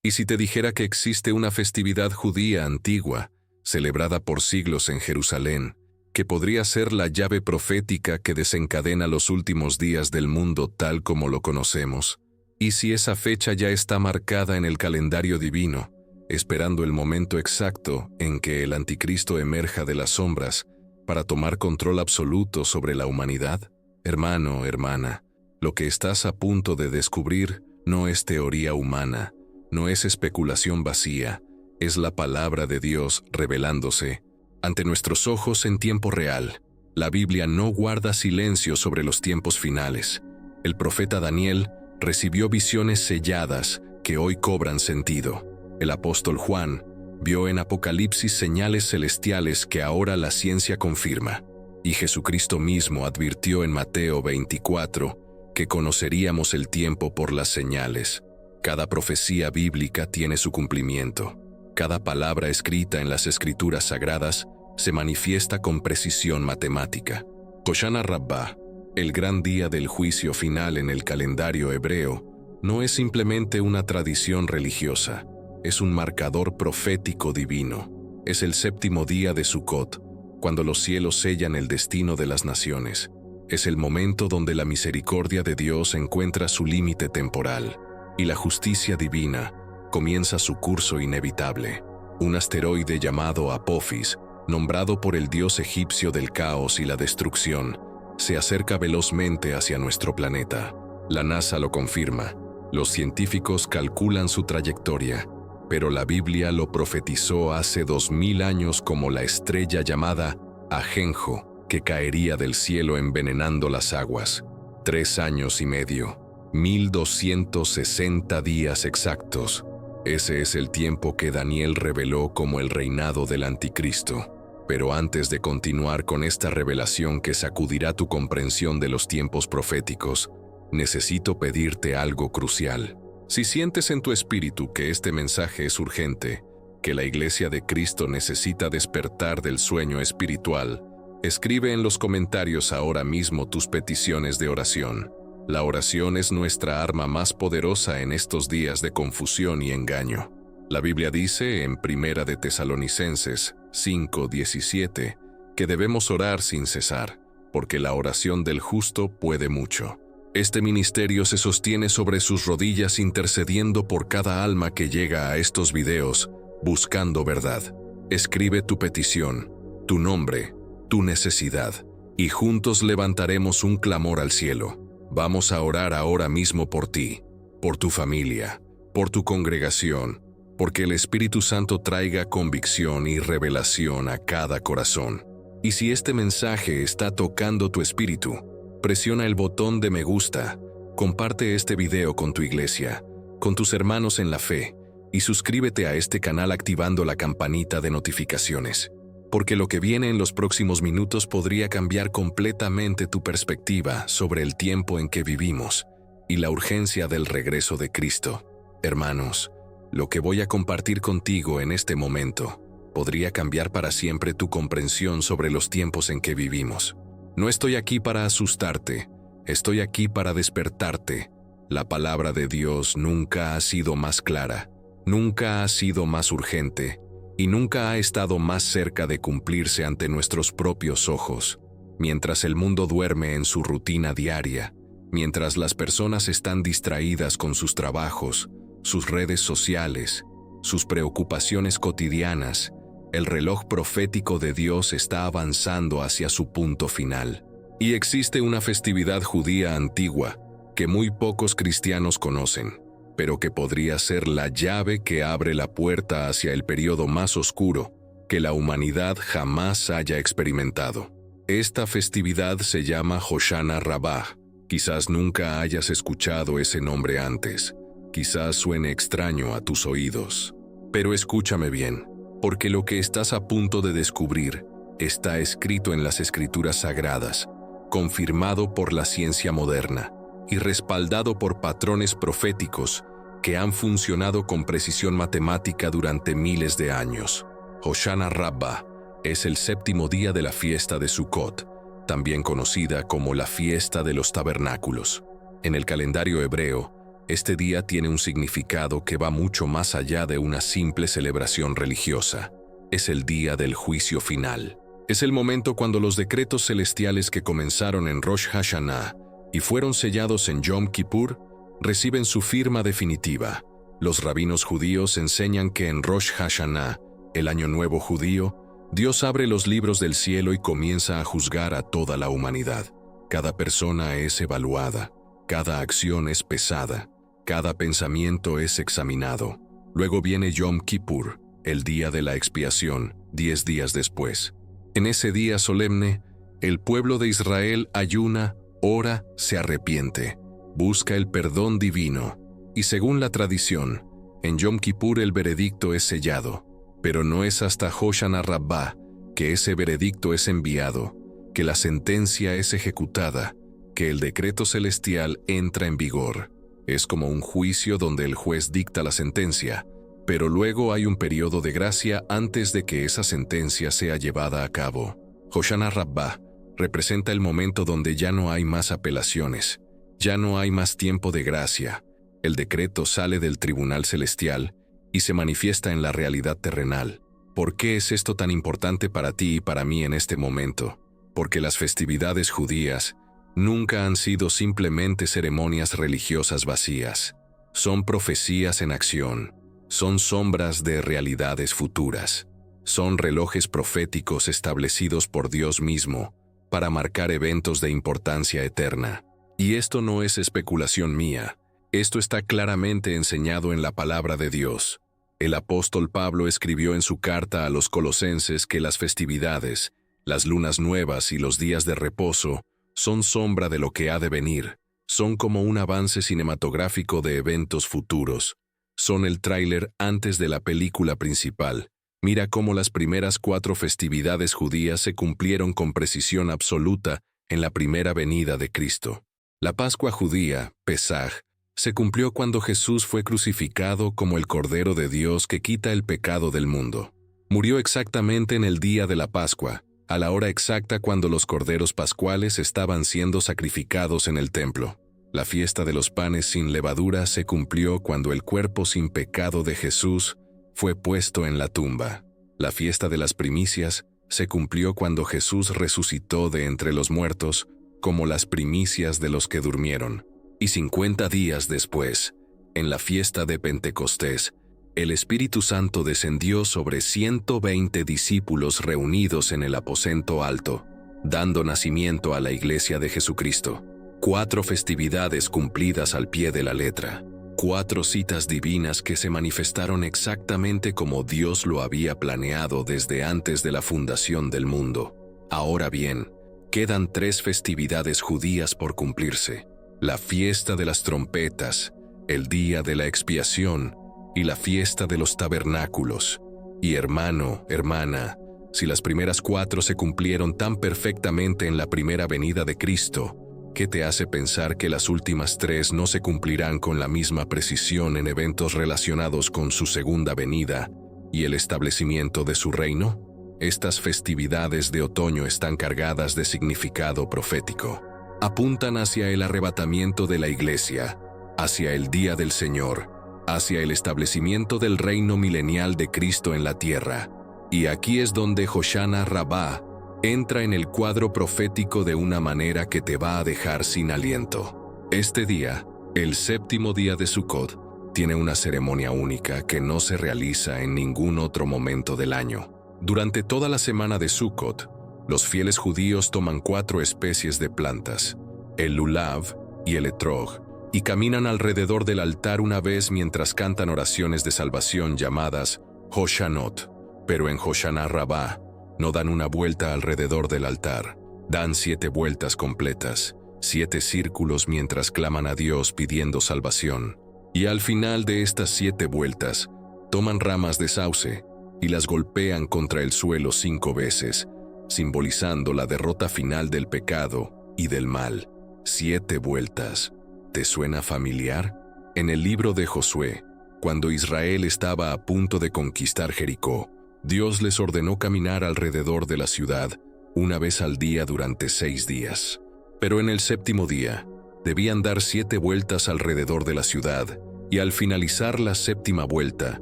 ¿Y si te dijera que existe una festividad judía antigua, celebrada por siglos en Jerusalén, que podría ser la llave profética que desencadena los últimos días del mundo tal como lo conocemos? ¿Y si esa fecha ya está marcada en el calendario divino, esperando el momento exacto en que el anticristo emerja de las sombras para tomar control absoluto sobre la humanidad? Hermano, hermana, lo que estás a punto de descubrir no es teoría humana, no es especulación vacía, es la palabra de Dios revelándose ante nuestros ojos en tiempo real. La Biblia no guarda silencio sobre los tiempos finales. El profeta Daniel recibió visiones selladas que hoy cobran sentido. El apóstol Juan vio en Apocalipsis señales celestiales que ahora la ciencia confirma. Y Jesucristo mismo advirtió en Mateo 24 que conoceríamos el tiempo por las señales. Cada profecía bíblica tiene su cumplimiento. Cada palabra escrita en las Escrituras Sagradas se manifiesta con precisión matemática. Hoshana Rabbah, el gran día del juicio final en el calendario hebreo, no es simplemente una tradición religiosa, es un marcador profético divino. Es el séptimo día de Sukkot, cuando los cielos sellan el destino de las naciones. Es el momento donde la misericordia de Dios encuentra su límite temporal y la justicia divina comienza su curso inevitable. Un asteroide llamado Apophis, nombrado por el dios egipcio del caos y la destrucción, se acerca velozmente hacia nuestro planeta. La NASA lo confirma. Los científicos calculan su trayectoria, pero la Biblia lo profetizó hace 2000 años como la estrella llamada Ajenjo, que caería del cielo envenenando las aguas. 3 años y medio, 1260 días exactos. Ese es el tiempo que Daniel reveló como el reinado del anticristo. Pero antes de continuar con esta revelación que sacudirá tu comprensión de los tiempos proféticos, necesito pedirte algo crucial. Si sientes en tu espíritu que este mensaje es urgente, que la Iglesia de Cristo necesita despertar del sueño espiritual, escribe en los comentarios ahora mismo tus peticiones de oración. La oración es nuestra arma más poderosa en estos días de confusión y engaño. La Biblia dice en 1 de Tesalonicenses 5:17 que debemos orar sin cesar, porque la oración del justo puede mucho. Este ministerio se sostiene sobre sus rodillas intercediendo por cada alma que llega a estos videos, buscando verdad. Escribe tu petición, tu nombre, tu necesidad, y juntos levantaremos un clamor al cielo. Vamos a orar ahora mismo por ti, por tu familia, por tu congregación, porque el Espíritu Santo traiga convicción y revelación a cada corazón. Y si este mensaje está tocando tu espíritu, presiona el botón de me gusta, comparte este video con tu iglesia, con tus hermanos en la fe, y suscríbete a este canal activando la campanita de notificaciones, porque lo que viene en los próximos minutos podría cambiar completamente tu perspectiva sobre el tiempo en que vivimos y la urgencia del regreso de Cristo. Hermanos, lo que voy a compartir contigo en este momento podría cambiar para siempre tu comprensión sobre los tiempos en que vivimos. No estoy aquí para asustarte, estoy aquí para despertarte. La palabra de Dios nunca ha sido más clara, nunca ha sido más urgente y nunca ha estado más cerca de cumplirse ante nuestros propios ojos. Mientras el mundo duerme en su rutina diaria, mientras las personas están distraídas con sus trabajos, sus redes sociales, sus preocupaciones cotidianas, el reloj profético de Dios está avanzando hacia su punto final. Y existe una festividad judía antigua que muy pocos cristianos conocen, pero que podría ser la llave que abre la puerta hacia el periodo más oscuro que la humanidad jamás haya experimentado. Esta festividad se llama Hoshana Rabbah. Quizás nunca hayas escuchado ese nombre antes. Quizás suene extraño a tus oídos. Pero escúchame bien, porque lo que estás a punto de descubrir está escrito en las Escrituras Sagradas, confirmado por la ciencia moderna y respaldado por patrones proféticos que han funcionado con precisión matemática durante miles de años. Hoshana Rabbah es el séptimo día de la fiesta de Sukkot, también conocida como la fiesta de los tabernáculos. En el calendario hebreo, Este día tiene un significado que va mucho más allá de una simple celebración religiosa. Es el día del juicio final. Es el momento cuando los decretos celestiales que comenzaron en Rosh Hashanah y fueron sellados en Yom Kippur reciben su firma definitiva. Los rabinos judíos enseñan que en Rosh Hashanah, el Año Nuevo judío, Dios abre los libros del cielo y comienza a juzgar a toda la humanidad. Cada persona es evaluada, cada acción es pesada, cada pensamiento es examinado. Luego viene Yom Kippur, el día de la expiación, 10 días después. En ese día solemne, el pueblo de Israel ayuna, ora, se arrepiente, busca el perdón divino, y según la tradición, en Yom Kippur el veredicto es sellado, pero no es hasta Hoshana Rabbah que ese veredicto es enviado, que la sentencia es ejecutada, que el decreto celestial entra en vigor. Es como un juicio donde el juez dicta la sentencia, pero luego hay un periodo de gracia antes de que esa sentencia sea llevada a cabo. Hoshana Rabbah representa el momento donde ya no hay más apelaciones, ya no hay más tiempo de gracia. El decreto sale del tribunal celestial y se manifiesta en la realidad terrenal. ¿Por qué es esto tan importante para ti y para mí en este momento? Porque las festividades judías nunca han sido simplemente ceremonias religiosas vacías. Son profecías en acción. Son sombras de realidades futuras. Son relojes proféticos establecidos por Dios mismo para marcar eventos de importancia eterna. Y esto no es especulación mía. Esto está claramente enseñado en la palabra de Dios. El apóstol Pablo escribió en su carta a los colosenses que las festividades, las lunas nuevas y los días de reposo son sombra de lo que ha de venir. Son como un avance cinematográfico de eventos futuros. Son el tráiler antes de la película principal. Mira cómo las primeras 4 festividades judías se cumplieron con precisión absoluta en la primera venida de Cristo. La Pascua judía, Pesaj, se cumplió cuando Jesús fue crucificado como el Cordero de Dios que quita el pecado del mundo. Murió exactamente en el día de la Pascua, a la hora exacta cuando los corderos pascuales estaban siendo sacrificados en el templo. La fiesta de los panes sin levadura se cumplió cuando el cuerpo sin pecado de Jesús fue puesto en la tumba. La fiesta de las primicias se cumplió cuando Jesús resucitó de entre los muertos como las primicias de los que durmieron. Y 50 días después, en la fiesta de Pentecostés, el Espíritu Santo descendió sobre 120 discípulos reunidos en el aposento alto, dando nacimiento a la Iglesia de Jesucristo. 4 festividades cumplidas al pie de la letra. 4 citas divinas que se manifestaron exactamente como Dios lo había planeado desde antes de la fundación del mundo. Ahora bien, quedan 3 festividades judías por cumplirse: la fiesta de las trompetas, el día de la expiación y la fiesta de los tabernáculos. Y hermano, hermana, si las primeras 4 se cumplieron tan perfectamente en la primera venida de Cristo, ¿qué te hace pensar que las últimas 3 no se cumplirán con la misma precisión en eventos relacionados con su segunda venida y el establecimiento de su reino? Estas festividades de otoño están cargadas de significado profético. Apuntan hacia el arrebatamiento de la Iglesia, hacia el día del Señor, hacia el establecimiento del reino milenial de Cristo en la tierra. Y aquí es donde Hoshana Rabbah entra en el cuadro profético de una manera que te va a dejar sin aliento. Este día, el 7º día de Sukkot, tiene una ceremonia única que no se realiza en ningún otro momento del año. Durante toda la semana de Sukkot, los fieles judíos toman 4 especies de plantas, el lulav y el etrog, y caminan alrededor del altar una vez mientras cantan oraciones de salvación llamadas Hoshanot. Pero en Hoshana Rabbah no dan una vuelta alrededor del altar, dan 7 vueltas completas, 7 círculos mientras claman a Dios pidiendo salvación. Y al final de estas 7 vueltas, toman ramas de sauce y las golpean contra el suelo 5 veces, simbolizando la derrota final del pecado y del mal. 7 vueltas. ¿Te suena familiar? En el libro de Josué, cuando Israel estaba a punto de conquistar Jericó, Dios les ordenó caminar alrededor de la ciudad una vez al día durante 6 días. Pero en el 7º día, Debían dar 7 vueltas alrededor de la ciudad, y al finalizar la 7ª vuelta,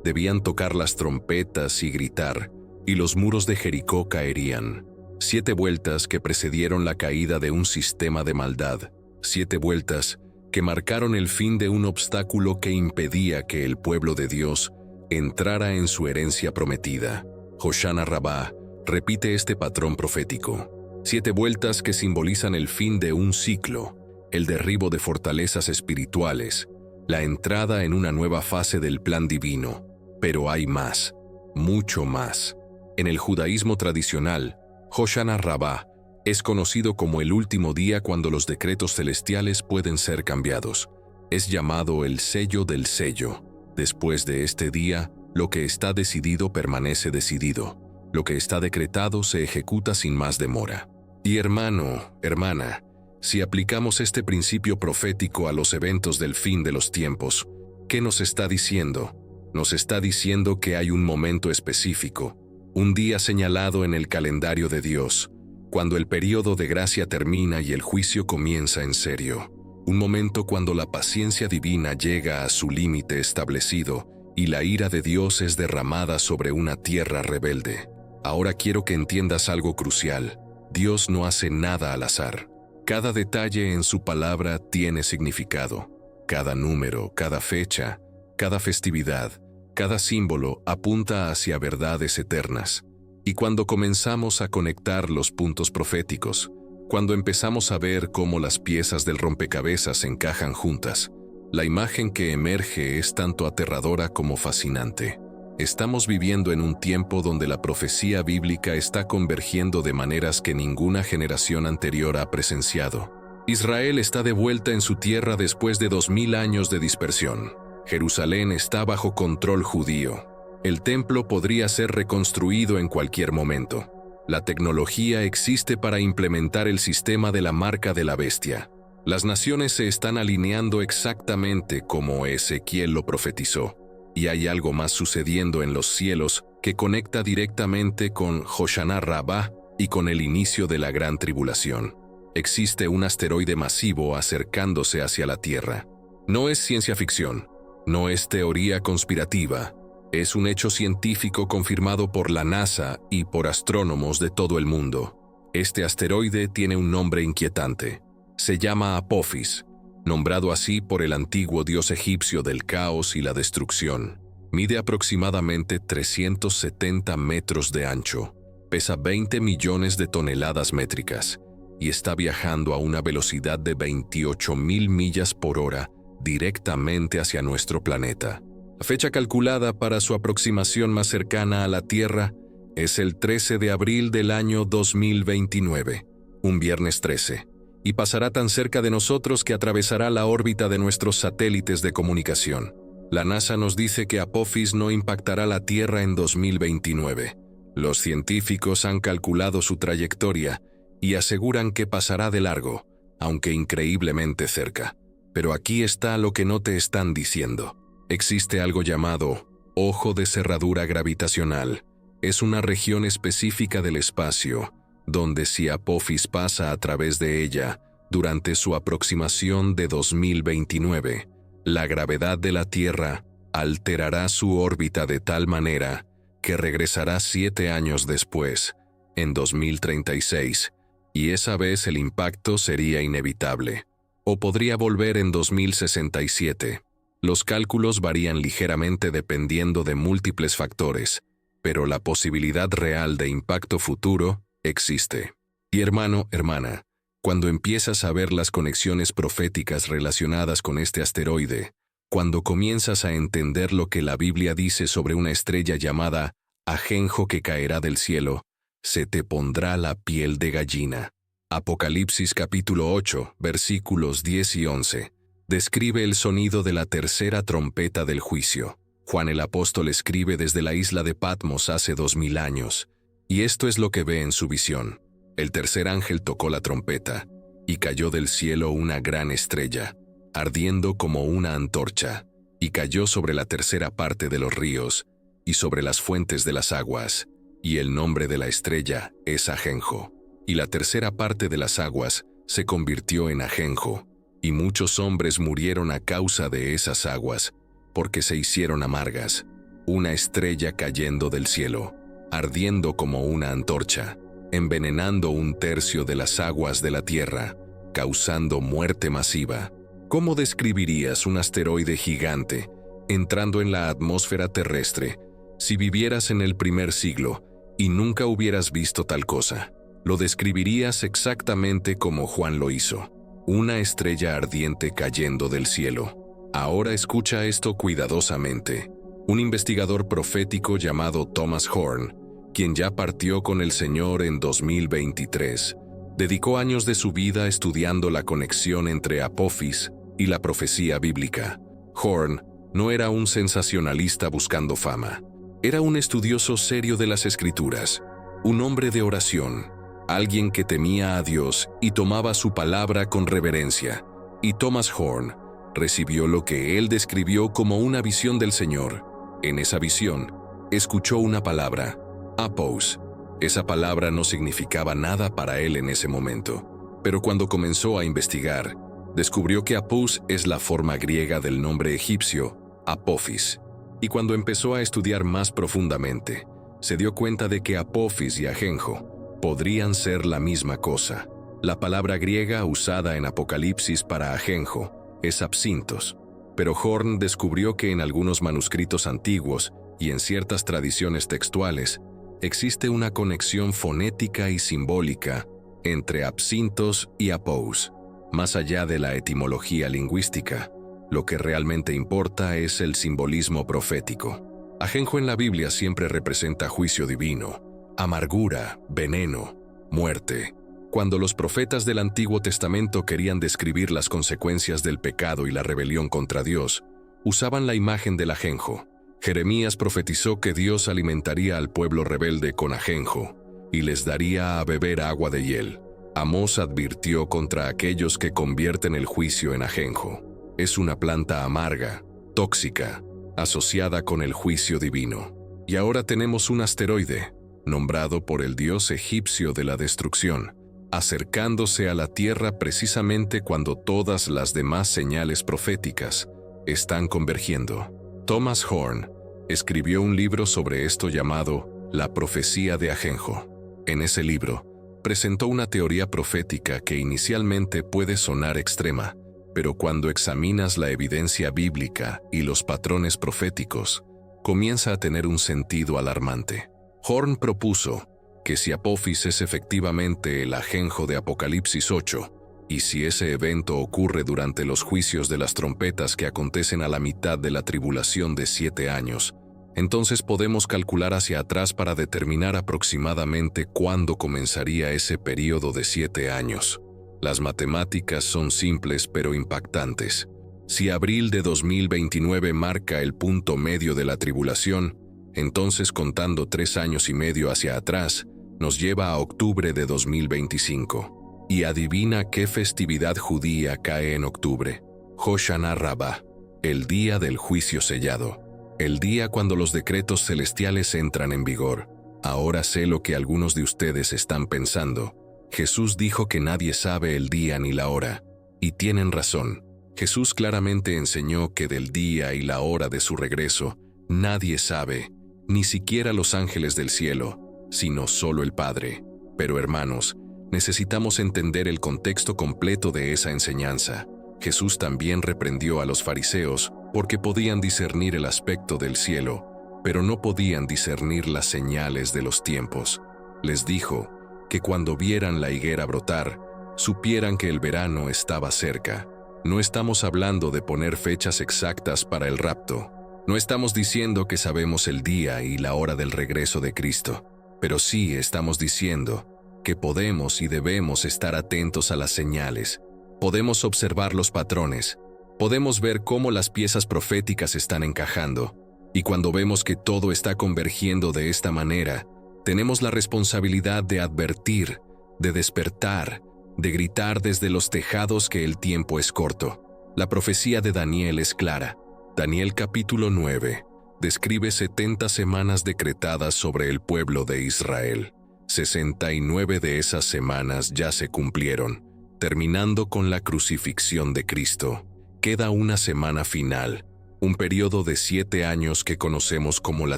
debían tocar las trompetas y gritar, y los muros de Jericó caerían. 7 vueltas que precedieron la caída de un sistema de maldad. 7 vueltas que marcaron el fin de un obstáculo que impedía que el pueblo de Dios entrara en su herencia prometida. Hoshana Rabbah repite este patrón profético. 7 vueltas que simbolizan el fin de un ciclo, el derribo de fortalezas espirituales, la entrada en una nueva fase del plan divino. Pero hay más, mucho más. En el judaísmo tradicional, Hoshana Rabbah es conocido como el último día cuando los decretos celestiales pueden ser cambiados. Es llamado el sello del sello. Después de este día, lo que está decidido permanece decidido. Lo que está decretado se ejecuta sin más demora. Y hermano, hermana, si aplicamos este principio profético a los eventos del fin de los tiempos, ¿qué nos está diciendo? Nos está diciendo que hay un momento específico, un día señalado en el calendario de Dios, cuando el período de gracia termina y el juicio comienza en serio. Un momento cuando la paciencia divina llega a su límite establecido y la ira de Dios es derramada sobre una tierra rebelde. Ahora quiero que entiendas algo crucial. Dios no hace nada al azar. Cada detalle en su palabra tiene significado. Cada número, cada fecha, cada festividad, cada símbolo apunta hacia verdades eternas. Y cuando comenzamos a conectar los puntos proféticos, cuando empezamos a ver cómo las piezas del rompecabezas encajan juntas, la imagen que emerge es tanto aterradora como fascinante. Estamos viviendo en un tiempo donde la profecía bíblica está convergiendo de maneras que ninguna generación anterior ha presenciado. Israel está de vuelta en su tierra después de 2000 años de dispersión. Jerusalén está bajo control judío. El templo podría ser reconstruido en cualquier momento. La tecnología existe para implementar el sistema de la marca de la bestia. Las naciones se están alineando exactamente como Ezequiel lo profetizó. Y hay algo más sucediendo en los cielos que conecta directamente con Hoshana Rabbah y con el inicio de la gran tribulación. Existe un asteroide masivo acercándose hacia la Tierra. No es ciencia ficción, no es teoría conspirativa, es un hecho científico confirmado por la NASA y por astrónomos de todo el mundo. Este asteroide tiene un nombre inquietante. Se llama Apophis, nombrado así por el antiguo dios egipcio del caos y la destrucción. Mide aproximadamente 370 metros de ancho, pesa 20 millones de toneladas métricas y está viajando a una velocidad de 28.000 millas por hora directamente hacia nuestro planeta. La fecha calculada para su aproximación más cercana a la Tierra es el 13 de abril del año 2029, un viernes 13. Y pasará tan cerca de nosotros que atravesará la órbita de nuestros satélites de comunicación. La NASA nos dice que Apophis no impactará la Tierra en 2029. Los científicos han calculado su trayectoria y aseguran que pasará de largo, aunque increíblemente cerca. Pero aquí está lo que no te están diciendo. Existe algo llamado ojo de cerradura gravitacional. Es una región específica del espacio, donde si Apophis pasa a través de ella durante su aproximación de 2029, la gravedad de la Tierra alterará su órbita de tal manera que regresará 7 años después, en 2036, y esa vez el impacto sería inevitable. O podría volver en 2067. Los cálculos varían ligeramente dependiendo de múltiples factores, pero la posibilidad real de impacto futuro existe. Y hermano, hermana, cuando empiezas a ver las conexiones proféticas relacionadas con este asteroide, cuando comienzas a entender lo que la Biblia dice sobre una estrella llamada ajenjo que caerá del cielo, se te pondrá la piel de gallina. Apocalipsis capítulo 8, versículos 10 y 11, describe el sonido de la tercera trompeta del juicio. Juan el apóstol escribe desde la isla de Patmos hace 2000 años, y esto es lo que ve en su visión. El tercer ángel tocó la trompeta, y cayó del cielo una gran estrella, ardiendo como una antorcha, y cayó sobre la tercera parte de los ríos, y sobre las fuentes de las aguas, y el nombre de la estrella es ajenjo. Y la tercera parte de las aguas se convirtió en ajenjo, y muchos hombres murieron a causa de esas aguas, porque se hicieron amargas, una estrella cayendo del cielo, ardiendo como una antorcha, envenenando 1/3 de las aguas de la tierra, causando muerte masiva. ¿Cómo describirías un asteroide gigante entrando en la atmósfera terrestre si vivieras en el primer siglo y nunca hubieras visto tal cosa? Lo describirías exactamente como Juan lo hizo, una estrella ardiente cayendo del cielo. Ahora escucha esto cuidadosamente. Un investigador profético llamado Thomas Horn, quien ya partió con el Señor en 2023, dedicó años de su vida estudiando la conexión entre Apophis y la profecía bíblica. Horn no era un sensacionalista buscando fama. Era un estudioso serio de las Escrituras, un hombre de oración, alguien que temía a Dios y tomaba su palabra con reverencia. Y Thomas Horn recibió lo que él describió como una visión del Señor. En esa visión, escuchó una palabra, apos. Esa palabra no significaba nada para él en ese momento, pero cuando comenzó a investigar, descubrió que apos es la forma griega del nombre egipcio, Apophis. Y cuando empezó a estudiar más profundamente, se dio cuenta de que Apophis y Ajenjo podrían ser la misma cosa. La palabra griega usada en Apocalipsis para Ajenjo es absintos, pero Horn descubrió que en algunos manuscritos antiguos y en ciertas tradiciones textuales existe una conexión fonética y simbólica entre absintos y apous. Más allá de la etimología lingüística, lo que realmente importa es el simbolismo profético. Ajenjo en la Biblia siempre representa juicio divino, amargura, veneno, muerte. Cuando los profetas del Antiguo Testamento querían describir las consecuencias del pecado y la rebelión contra Dios, usaban la imagen del ajenjo. Jeremías profetizó que Dios alimentaría al pueblo rebelde con ajenjo y les daría a beber agua de hiel. Amós advirtió contra aquellos que convierten el juicio en ajenjo. Es una planta amarga, tóxica, asociada con el juicio divino. Y ahora tenemos un asteroide, nombrado por el dios egipcio de la destrucción, acercándose a la Tierra precisamente cuando todas las demás señales proféticas están convergiendo. Thomas Horn escribió un libro sobre esto llamado La profecía de Ajenjo. En ese libro, presentó una teoría profética que inicialmente puede sonar extrema, pero cuando examinas la evidencia bíblica y los patrones proféticos, comienza a tener un sentido alarmante. Horn propuso que si Apophis es efectivamente el ajenjo de Apocalipsis 8, y si ese evento ocurre durante los juicios de las trompetas que acontecen a la mitad de la tribulación de 7 años, entonces podemos calcular hacia atrás para determinar aproximadamente cuándo comenzaría ese período de 7 años. Las matemáticas son simples pero impactantes. Si abril de 2029 marca el punto medio de la tribulación, entonces contando 3 años y medio hacia atrás, nos lleva a octubre de 2025. Y adivina qué festividad judía cae en octubre. Hoshana Rabbah, el día del juicio sellado. El día cuando los decretos celestiales entran en vigor. Ahora sé lo que algunos de ustedes están pensando. Jesús dijo que nadie sabe el día ni la hora. Y tienen razón. Jesús claramente enseñó que del día y la hora de su regreso, nadie sabe, ni siquiera los ángeles del cielo, sino solo el Padre. Pero hermanos, necesitamos entender el contexto completo de esa enseñanza. Jesús también reprendió a los fariseos porque podían discernir el aspecto del cielo, pero no podían discernir las señales de los tiempos. Les dijo que cuando vieran la higuera brotar, supieran que el verano estaba cerca. No estamos hablando de poner fechas exactas para el rapto. No estamos diciendo que sabemos el día y la hora del regreso de Cristo, pero sí estamos diciendo que podemos y debemos estar atentos a las señales. Podemos observar los patrones. Podemos ver cómo las piezas proféticas están encajando. Y cuando vemos que todo está convergiendo de esta manera, tenemos la responsabilidad de advertir, de despertar, de gritar desde los tejados que el tiempo es corto. La profecía de Daniel es clara. Daniel capítulo 9 describe 70 semanas decretadas sobre el pueblo de Israel. 69 de esas semanas ya se cumplieron, terminando con la crucifixión de Cristo. Queda una semana final, un periodo de 7 años que conocemos como la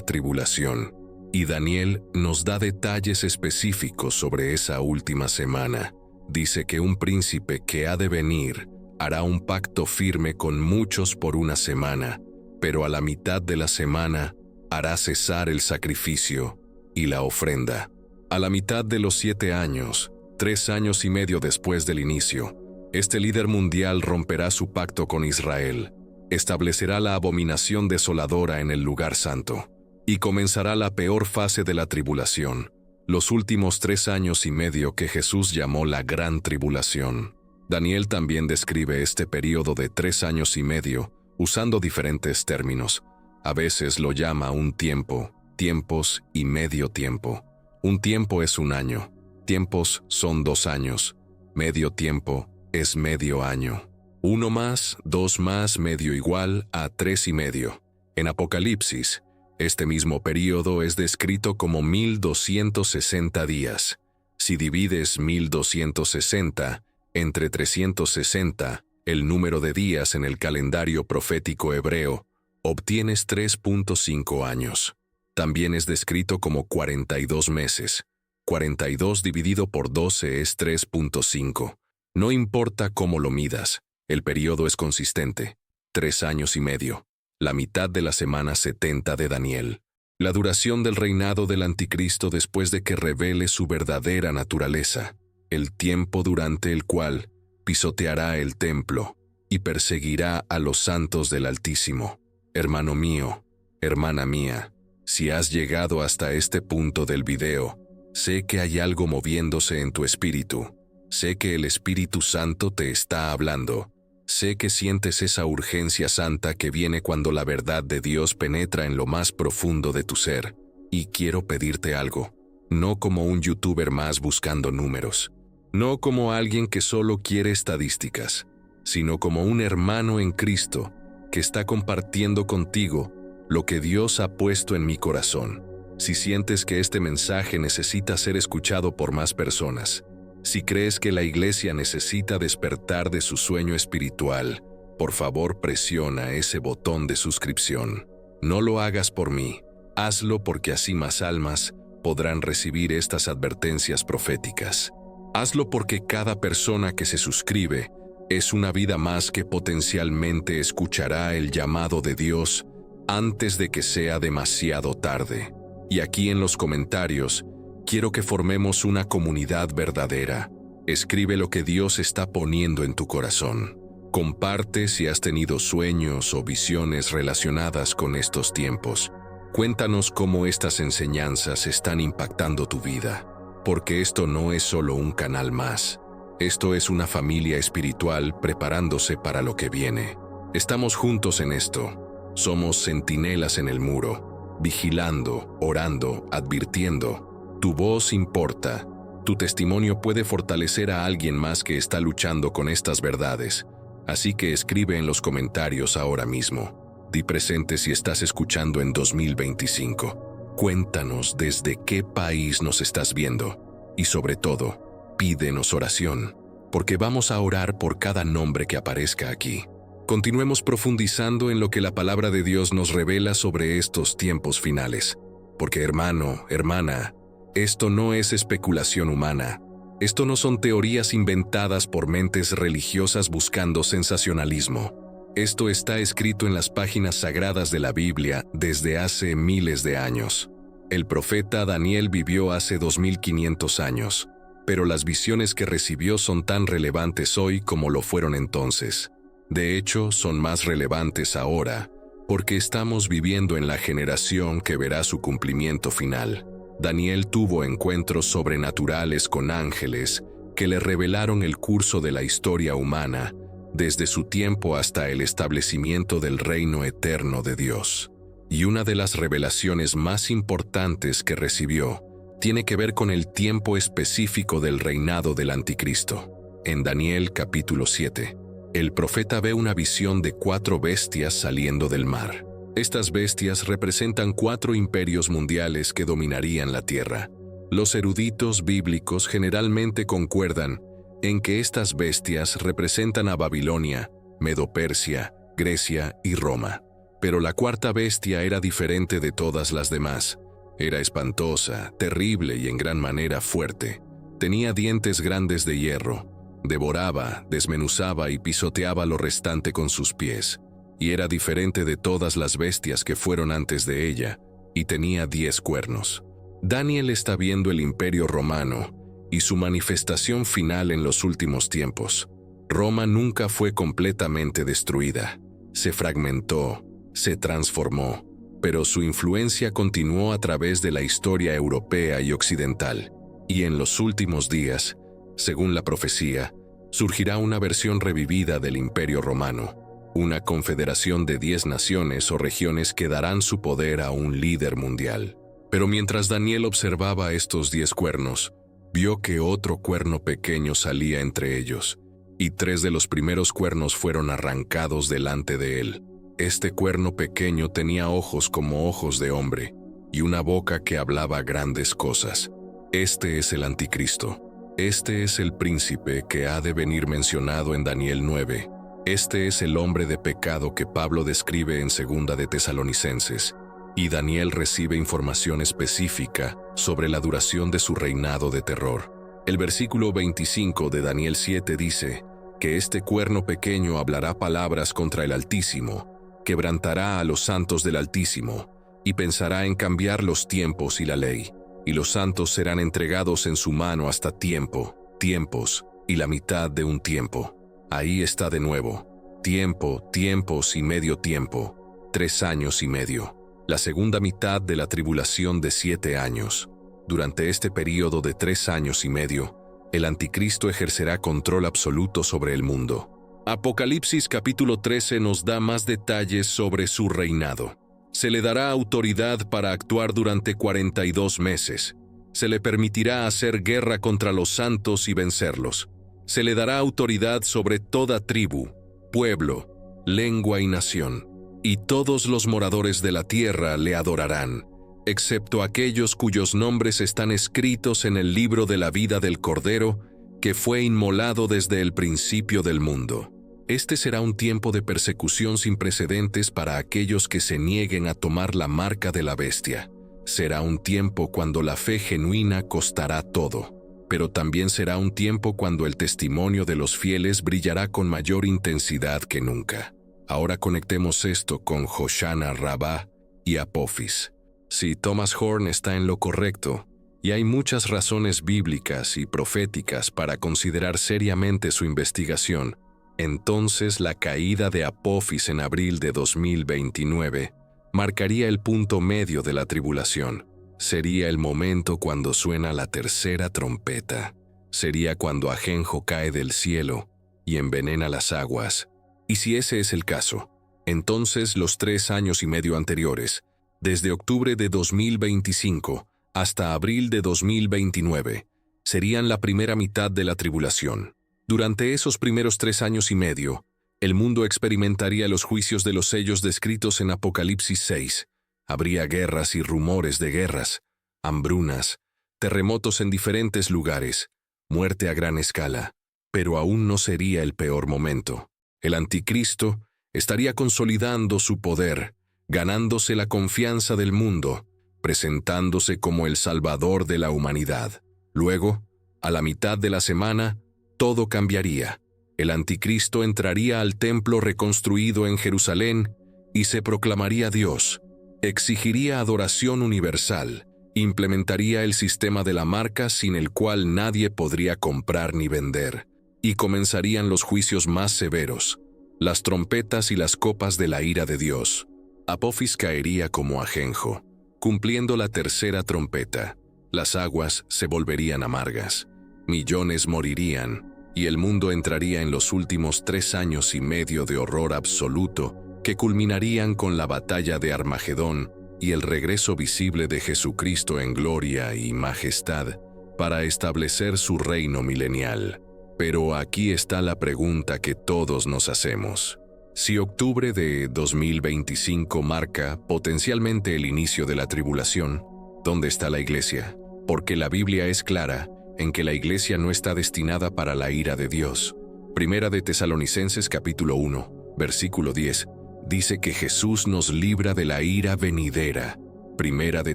tribulación, y Daniel nos da detalles específicos sobre esa última semana. Dice que un príncipe que ha de venir hará un pacto firme con muchos por una semana, pero a la mitad de la semana hará cesar el sacrificio y la ofrenda. A la mitad de los 7 años, 3 años y medio después del inicio, este líder mundial romperá su pacto con Israel, establecerá la abominación desoladora en el lugar santo, y comenzará la peor fase de la tribulación, los últimos 3 años y medio que Jesús llamó la Gran Tribulación. Daniel también describe este período de 3 años y medio usando diferentes términos. A veces lo llama un tiempo, tiempos y medio tiempo. Un tiempo es un año, tiempos son 2 años, medio tiempo es medio año. 1 más, 2 más, medio igual a 3 y medio. En Apocalipsis, este mismo período es descrito como 1260 días. Si divides 1260 entre 360, el número de días en el calendario profético hebreo, obtienes 3.5 años. También es descrito como 42 meses. 42 dividido por 12 es 3.5. No importa cómo lo midas, el periodo es consistente. 3 años y medio. La mitad de la semana 70 de Daniel. La duración del reinado del anticristo después de que revele su verdadera naturaleza. El tiempo durante el cual pisoteará el templo y perseguirá a los santos del Altísimo. Hermano mío, hermana mía, si has llegado hasta este punto del video, sé que hay algo moviéndose en tu espíritu. Sé que el Espíritu Santo te está hablando. Sé que sientes esa urgencia santa que viene cuando la verdad de Dios penetra en lo más profundo de tu ser. Y quiero pedirte algo, no como un youtuber más buscando números, no como alguien que solo quiere estadísticas, sino como un hermano en Cristo que está compartiendo contigo lo que Dios ha puesto en mi corazón. Si sientes que este mensaje necesita ser escuchado por más personas, si crees que la iglesia necesita despertar de su sueño espiritual, por favor presiona ese botón de suscripción. No lo hagas por mí, hazlo porque así más almas podrán recibir estas advertencias proféticas. Hazlo porque cada persona que se suscribe es una vida más que potencialmente escuchará el llamado de Dios antes de que sea demasiado tarde. Y aquí en los comentarios, quiero que formemos una comunidad verdadera. Escribe lo que Dios está poniendo en tu corazón. Comparte si has tenido sueños o visiones relacionadas con estos tiempos. Cuéntanos cómo estas enseñanzas están impactando tu vida. Porque esto no es solo un canal más. Esto es una familia espiritual preparándose para lo que viene. Estamos juntos en esto. Somos centinelas en el muro, vigilando, orando, advirtiendo. Tu voz importa. Tu testimonio puede fortalecer a alguien más que está luchando con estas verdades. Así que escribe en los comentarios ahora mismo. Di presente si estás escuchando en 2025. Cuéntanos desde qué país nos estás viendo. Y sobre todo, pídenos oración, porque vamos a orar por cada nombre que aparezca aquí. Continuemos profundizando en lo que la palabra de Dios nos revela sobre estos tiempos finales. Porque hermano, hermana, esto no es especulación humana. Esto no son teorías inventadas por mentes religiosas buscando sensacionalismo. Esto está escrito en las páginas sagradas de la Biblia desde hace miles de años. El profeta Daniel vivió hace 2500 años, pero las visiones que recibió son tan relevantes hoy como lo fueron entonces. De hecho, son más relevantes ahora, porque estamos viviendo en la generación que verá su cumplimiento final. Daniel tuvo encuentros sobrenaturales con ángeles que le revelaron el curso de la historia humana, desde su tiempo hasta el establecimiento del reino eterno de Dios. Y una de las revelaciones más importantes que recibió tiene que ver con el tiempo específico del reinado del anticristo. En Daniel capítulo 7, el profeta ve una visión de 4 bestias saliendo del mar. Estas bestias representan 4 imperios mundiales que dominarían la tierra. Los eruditos bíblicos generalmente concuerdan en que estas bestias representan a Babilonia, Medo-Persia, Grecia y Roma. Pero la cuarta bestia era diferente de todas las demás. Era espantosa, terrible y en gran manera fuerte. Tenía dientes grandes de hierro. Devoraba, desmenuzaba y pisoteaba lo restante con sus pies. Y era diferente de todas las bestias que fueron antes de ella, y tenía 10 cuernos. Daniel está viendo el Imperio Romano y su manifestación final en los últimos tiempos. Roma nunca fue completamente destruida. Se fragmentó, se transformó, pero su influencia continuó a través de la historia europea y occidental. Y en los últimos días, según la profecía, surgirá una versión revivida del Imperio Romano, una confederación de 10 naciones o regiones que darán su poder a un líder mundial. Pero mientras Daniel observaba estos 10 cuernos, vio que otro cuerno pequeño salía entre ellos, y 3 de los primeros cuernos fueron arrancados delante de él. Este cuerno pequeño tenía ojos como ojos de hombre, y una boca que hablaba grandes cosas. Este es el Anticristo. Este es el príncipe que ha de venir mencionado en Daniel 9. Este es el hombre de pecado que Pablo describe en 2 de Tesalonicenses. Y Daniel recibe información específica sobre la duración de su reinado de terror. El versículo 25 de Daniel 7 dice que este cuerno pequeño hablará palabras contra el Altísimo, quebrantará a los santos del Altísimo, y pensará en cambiar los tiempos y la ley, y los santos serán entregados en su mano hasta tiempo, tiempos, y la mitad de un tiempo. Ahí está de nuevo, tiempo, tiempos y medio tiempo, 3 años y medio. La segunda mitad de la tribulación de 7 años. Durante este período de 3 años y medio, el Anticristo ejercerá control absoluto sobre el mundo. Apocalipsis capítulo 13 nos da más detalles sobre su reinado. Se le dará autoridad para actuar durante 42 meses. Se le permitirá hacer guerra contra los santos y vencerlos. Se le dará autoridad sobre toda tribu, pueblo, lengua y nación. Y todos los moradores de la tierra le adorarán, excepto aquellos cuyos nombres están escritos en el libro de la vida del Cordero, que fue inmolado desde el principio del mundo. Este será un tiempo de persecución sin precedentes para aquellos que se nieguen a tomar la marca de la bestia. Será un tiempo cuando la fe genuina costará todo, pero también será un tiempo cuando el testimonio de los fieles brillará con mayor intensidad que nunca. Ahora conectemos esto con Hoshana Rabbah y Apophis. Sí, Thomas Horn está en lo correcto, y hay muchas razones bíblicas y proféticas para considerar seriamente su investigación. Entonces la caída de Apophis en abril de 2029 marcaría el punto medio de la tribulación. Sería el momento cuando suena la tercera trompeta. Sería cuando Ajenjo cae del cielo y envenena las aguas. Y si ese es el caso, entonces los 3 años y medio anteriores, desde octubre de 2025 hasta abril de 2029, serían la primera mitad de la tribulación. Durante esos primeros 3 años y medio, el mundo experimentaría los juicios de los sellos descritos en Apocalipsis 6. Habría guerras y rumores de guerras, hambrunas, terremotos en diferentes lugares, muerte a gran escala, pero aún no sería el peor momento. El Anticristo estaría consolidando su poder, ganándose la confianza del mundo, presentándose como el Salvador de la humanidad. Luego, a la mitad de la semana, todo cambiaría. El Anticristo entraría al templo reconstruido en Jerusalén y se proclamaría Dios. Exigiría adoración universal, implementaría el sistema de la marca sin el cual nadie podría comprar ni vender, y comenzarían los juicios más severos, las trompetas y las copas de la ira de Dios. Apophis caería como ajenjo, cumpliendo la tercera trompeta. Las aguas se volverían amargas, millones morirían, y el mundo entraría en los últimos 3 años y medio de horror absoluto que culminarían con la batalla de Armagedón y el regreso visible de Jesucristo en gloria y majestad para establecer su reino milenial. Pero aquí está la pregunta que todos nos hacemos. Si octubre de 2025 marca potencialmente el inicio de la tribulación, ¿dónde está la iglesia? Porque la Biblia es clara en que la iglesia no está destinada para la ira de Dios. Primera de Tesalonicenses capítulo 1, versículo 10, dice que Jesús nos libra de la ira venidera. Primera de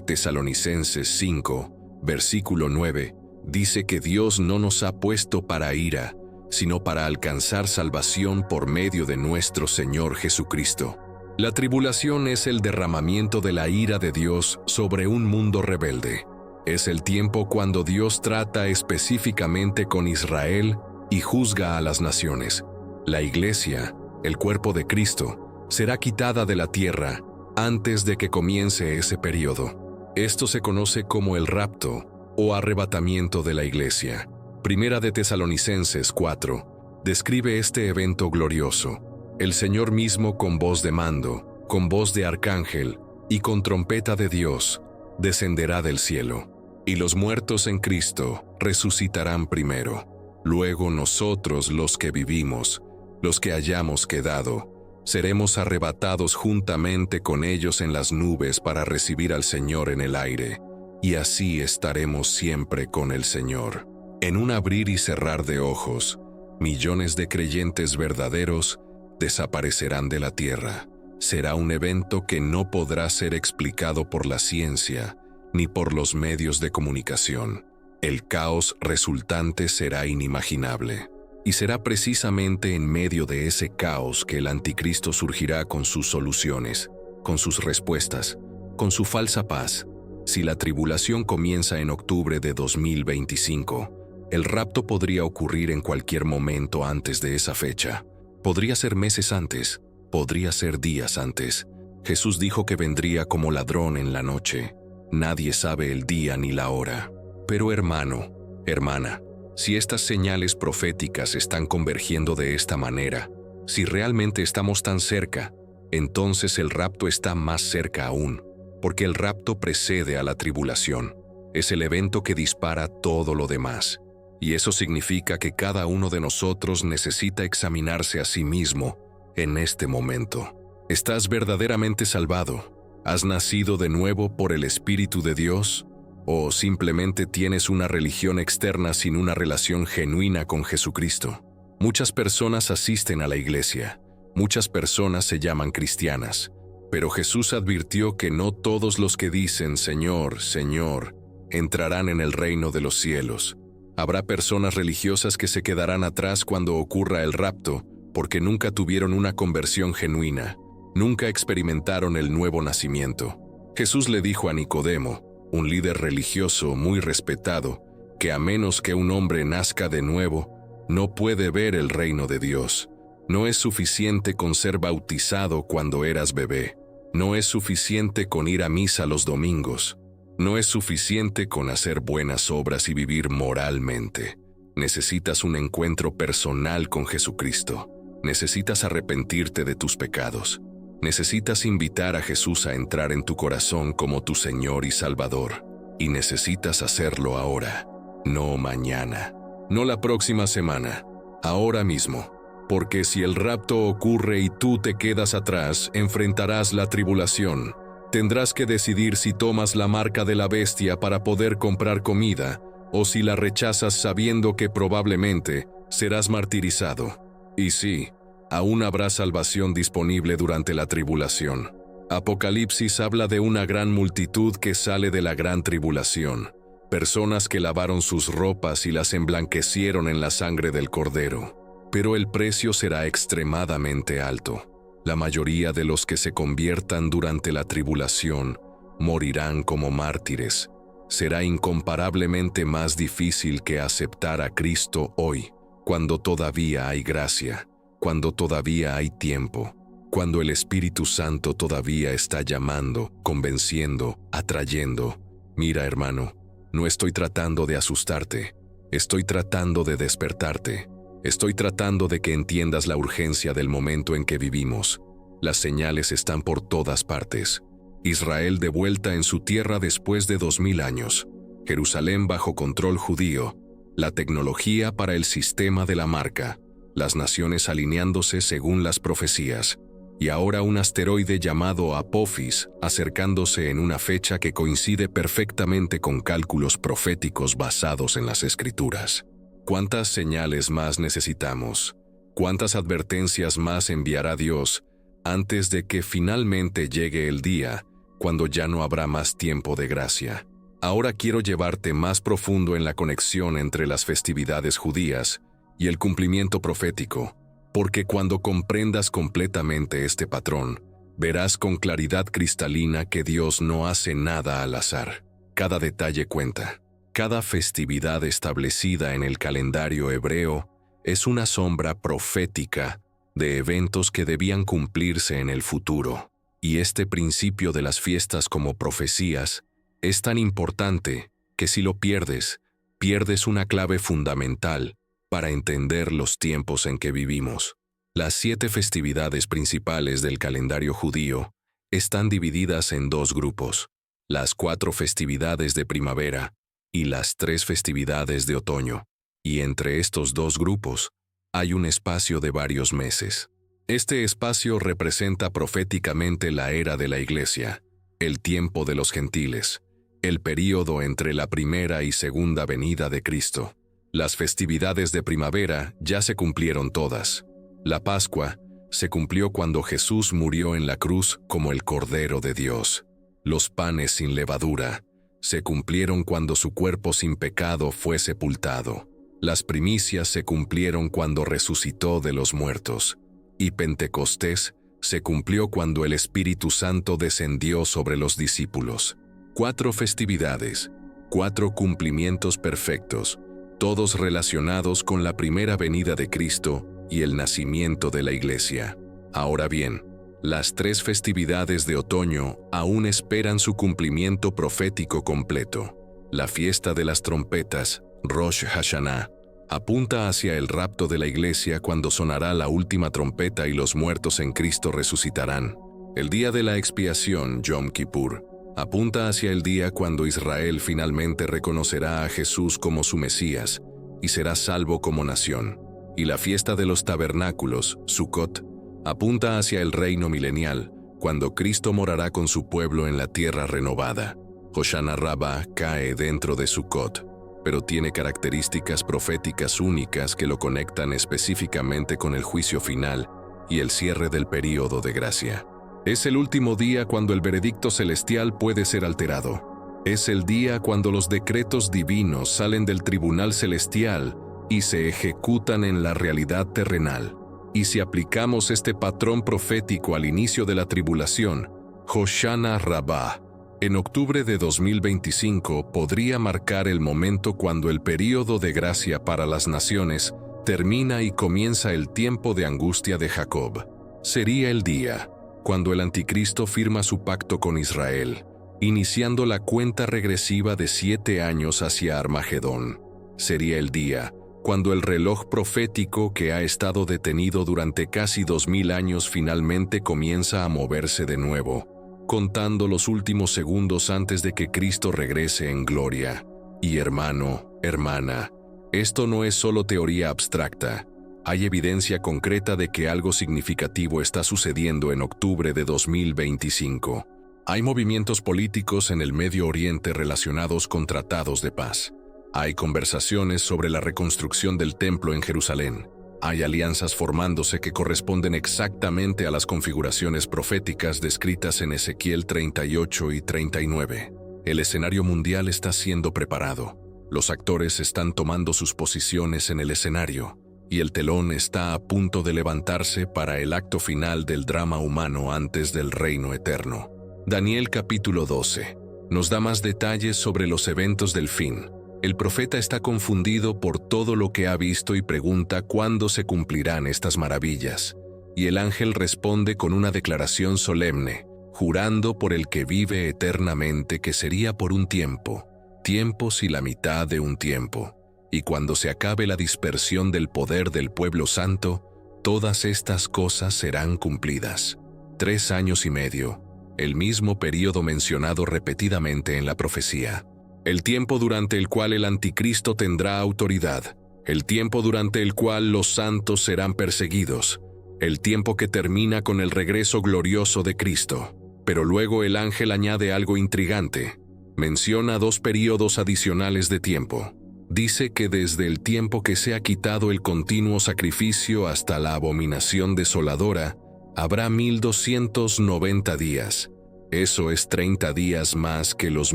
Tesalonicenses 5, versículo 9, dice que Dios no nos ha puesto para ira, sino para alcanzar salvación por medio de nuestro Señor Jesucristo. La tribulación es el derramamiento de la ira de Dios sobre un mundo rebelde. Es el tiempo cuando Dios trata específicamente con Israel y juzga a las naciones. La iglesia, el cuerpo de Cristo, será quitada de la tierra antes de que comience ese periodo. Esto se conoce como el rapto o arrebatamiento de la iglesia. Primera de Tesalonicenses 4 describe este evento glorioso. El Señor mismo con voz de mando, con voz de arcángel y con trompeta de Dios, descenderá del cielo, y los muertos en Cristo resucitarán primero. Luego nosotros los que vivimos, los que hayamos quedado, seremos arrebatados juntamente con ellos en las nubes para recibir al Señor en el aire, y así estaremos siempre con el Señor. En un abrir y cerrar de ojos, millones de creyentes verdaderos desaparecerán de la tierra. Será un evento que no podrá ser explicado por la ciencia ni por los medios de comunicación. El caos resultante será inimaginable. Y será precisamente en medio de ese caos que el anticristo surgirá con sus soluciones, con sus respuestas, con su falsa paz. Si la tribulación comienza en octubre de 2025, el rapto podría ocurrir en cualquier momento antes de esa fecha. Podría ser meses antes, podría ser días antes. Jesús dijo que vendría como ladrón en la noche. Nadie sabe el día ni la hora. Pero hermano, hermana, si estas señales proféticas están convergiendo de esta manera, si realmente estamos tan cerca, entonces el rapto está más cerca aún, porque el rapto precede a la tribulación. Es el evento que dispara todo lo demás. Y eso significa que cada uno de nosotros necesita examinarse a sí mismo en este momento. ¿Estás verdaderamente salvado? ¿Has nacido de nuevo por el Espíritu de Dios? ¿O simplemente tienes una religión externa sin una relación genuina con Jesucristo? Muchas personas asisten a la iglesia. Muchas personas se llaman cristianas. Pero Jesús advirtió que no todos los que dicen Señor, Señor, entrarán en el reino de los cielos. Habrá personas religiosas que se quedarán atrás cuando ocurra el rapto, porque nunca tuvieron una conversión genuina, nunca experimentaron el nuevo nacimiento. Jesús le dijo a Nicodemo, un líder religioso muy respetado, que a menos que un hombre nazca de nuevo, no puede ver el reino de Dios. No es suficiente con ser bautizado cuando eras bebé. No es suficiente con ir a misa los domingos. No es suficiente con hacer buenas obras y vivir moralmente. Necesitas un encuentro personal con Jesucristo. Necesitas arrepentirte de tus pecados. Necesitas invitar a Jesús a entrar en tu corazón como tu Señor y Salvador. Y necesitas hacerlo ahora, no mañana, no la próxima semana, ahora mismo. Porque si el rapto ocurre y tú te quedas atrás, enfrentarás la tribulación. Tendrás que decidir si tomas la marca de la bestia para poder comprar comida, o si la rechazas sabiendo que probablemente serás martirizado. Y sí, aún habrá salvación disponible durante la tribulación. Apocalipsis habla de una gran multitud que sale de la gran tribulación, personas que lavaron sus ropas y las emblanquecieron en la sangre del Cordero. Pero el precio será extremadamente alto. La mayoría de los que se conviertan durante la tribulación morirán como mártires. Será incomparablemente más difícil que aceptar a Cristo hoy, cuando todavía hay gracia, cuando todavía hay tiempo, cuando el Espíritu Santo todavía está llamando, convenciendo, atrayendo. Mira, hermano, no estoy tratando de asustarte, estoy tratando de despertarte. Estoy tratando de que entiendas la urgencia del momento en que vivimos. Las señales están por todas partes. Israel de vuelta en su tierra después de 2000 años. Jerusalén bajo control judío. La tecnología para el sistema de la marca. Las naciones alineándose según las profecías. y ahora un asteroide llamado Apophis acercándose en una fecha que coincide perfectamente con cálculos proféticos basados en las Escrituras. ¿Cuántas señales más necesitamos? ¿Cuántas advertencias más enviará Dios antes de que finalmente llegue el día cuando ya no habrá más tiempo de gracia? Ahora quiero llevarte más profundo en la conexión entre las festividades judías y el cumplimiento profético, porque cuando comprendas completamente este patrón, verás con claridad cristalina que Dios no hace nada al azar. Cada detalle cuenta. Cada festividad establecida en el calendario hebreo es una sombra profética de eventos que debían cumplirse en el futuro. Y este principio de las fiestas como profecías es tan importante que si lo pierdes, pierdes una clave fundamental para entender los tiempos en que vivimos. Las 7 festividades principales del calendario judío están divididas en 2 grupos: las 4 festividades de primavera y las 3 festividades de otoño. Y entre estos 2 grupos hay un espacio de varios meses. Este espacio representa proféticamente la era de la Iglesia, el tiempo de los gentiles, el período entre la primera y segunda venida de Cristo. Las festividades de primavera ya se cumplieron todas. La Pascua se cumplió cuando Jesús murió en la cruz como el Cordero de Dios. Los panes sin levadura se cumplieron cuando su cuerpo sin pecado fue sepultado. Las primicias se cumplieron cuando resucitó de los muertos. Y Pentecostés se cumplió cuando el Espíritu Santo descendió sobre los discípulos. 4 festividades, 4 cumplimientos perfectos, todos relacionados con la primera venida de Cristo y el nacimiento de la Iglesia. Ahora bien, las 3 festividades de otoño aún esperan su cumplimiento profético completo. La fiesta de las trompetas, Rosh Hashanah, apunta hacia el rapto de la Iglesia cuando sonará la última trompeta y los muertos en Cristo resucitarán. El día de la expiación, Yom Kippur, apunta hacia el día cuando Israel finalmente reconocerá a Jesús como su Mesías y será salvo como nación. Y la fiesta de los tabernáculos, Sukkot, apunta hacia el reino milenial, cuando Cristo morará con su pueblo en la tierra renovada. Hoshana Rabbah cae dentro de Sukkot, pero tiene características proféticas únicas que lo conectan específicamente con el juicio final y el cierre del período de gracia. Es el último día cuando el veredicto celestial puede ser alterado. Es el día cuando los decretos divinos salen del tribunal celestial y se ejecutan en la realidad terrenal. Y si aplicamos este patrón profético al inicio de la tribulación, Hoshana Rabbah, en octubre de 2025 podría marcar el momento cuando el período de gracia para las naciones termina y comienza el tiempo de angustia de Jacob. Sería el día cuando el anticristo firma su pacto con Israel, iniciando la cuenta regresiva de 7 años hacia Armagedón. Sería el día cuando el reloj profético que ha estado detenido durante casi 2000 años finalmente comienza a moverse de nuevo, contando los últimos segundos antes de que Cristo regrese en gloria. Y hermano, hermana, esto no es solo teoría abstracta. Hay evidencia concreta de que algo significativo está sucediendo en octubre de 2025. Hay movimientos políticos en el Medio Oriente relacionados con tratados de paz. Hay conversaciones sobre la reconstrucción del templo en Jerusalén. Hay alianzas formándose que corresponden exactamente a las configuraciones proféticas descritas en Ezequiel 38 y 39. El escenario mundial está siendo preparado. Los actores están tomando sus posiciones en el escenario, y el telón está a punto de levantarse para el acto final del drama humano antes del reino eterno. Daniel capítulo 12 nos da más detalles sobre los eventos del fin. El profeta está confundido por todo lo que ha visto y pregunta cuándo se cumplirán estas maravillas. Y el ángel responde con una declaración solemne, jurando por el que vive eternamente que sería por un tiempos y la mitad de un tiempo. Y cuando se acabe la dispersión del poder del pueblo santo, todas estas cosas serán cumplidas. 3 años y medio, el mismo período mencionado repetidamente en la profecía. El tiempo durante el cual el anticristo tendrá autoridad, el tiempo durante el cual los santos serán perseguidos, el tiempo que termina con el regreso glorioso de Cristo. Pero luego el ángel añade algo intrigante. Menciona 2 períodos adicionales de tiempo. Dice que desde el tiempo que se ha quitado el continuo sacrificio hasta la abominación desoladora, habrá 1290 días. Eso es 30 días más que los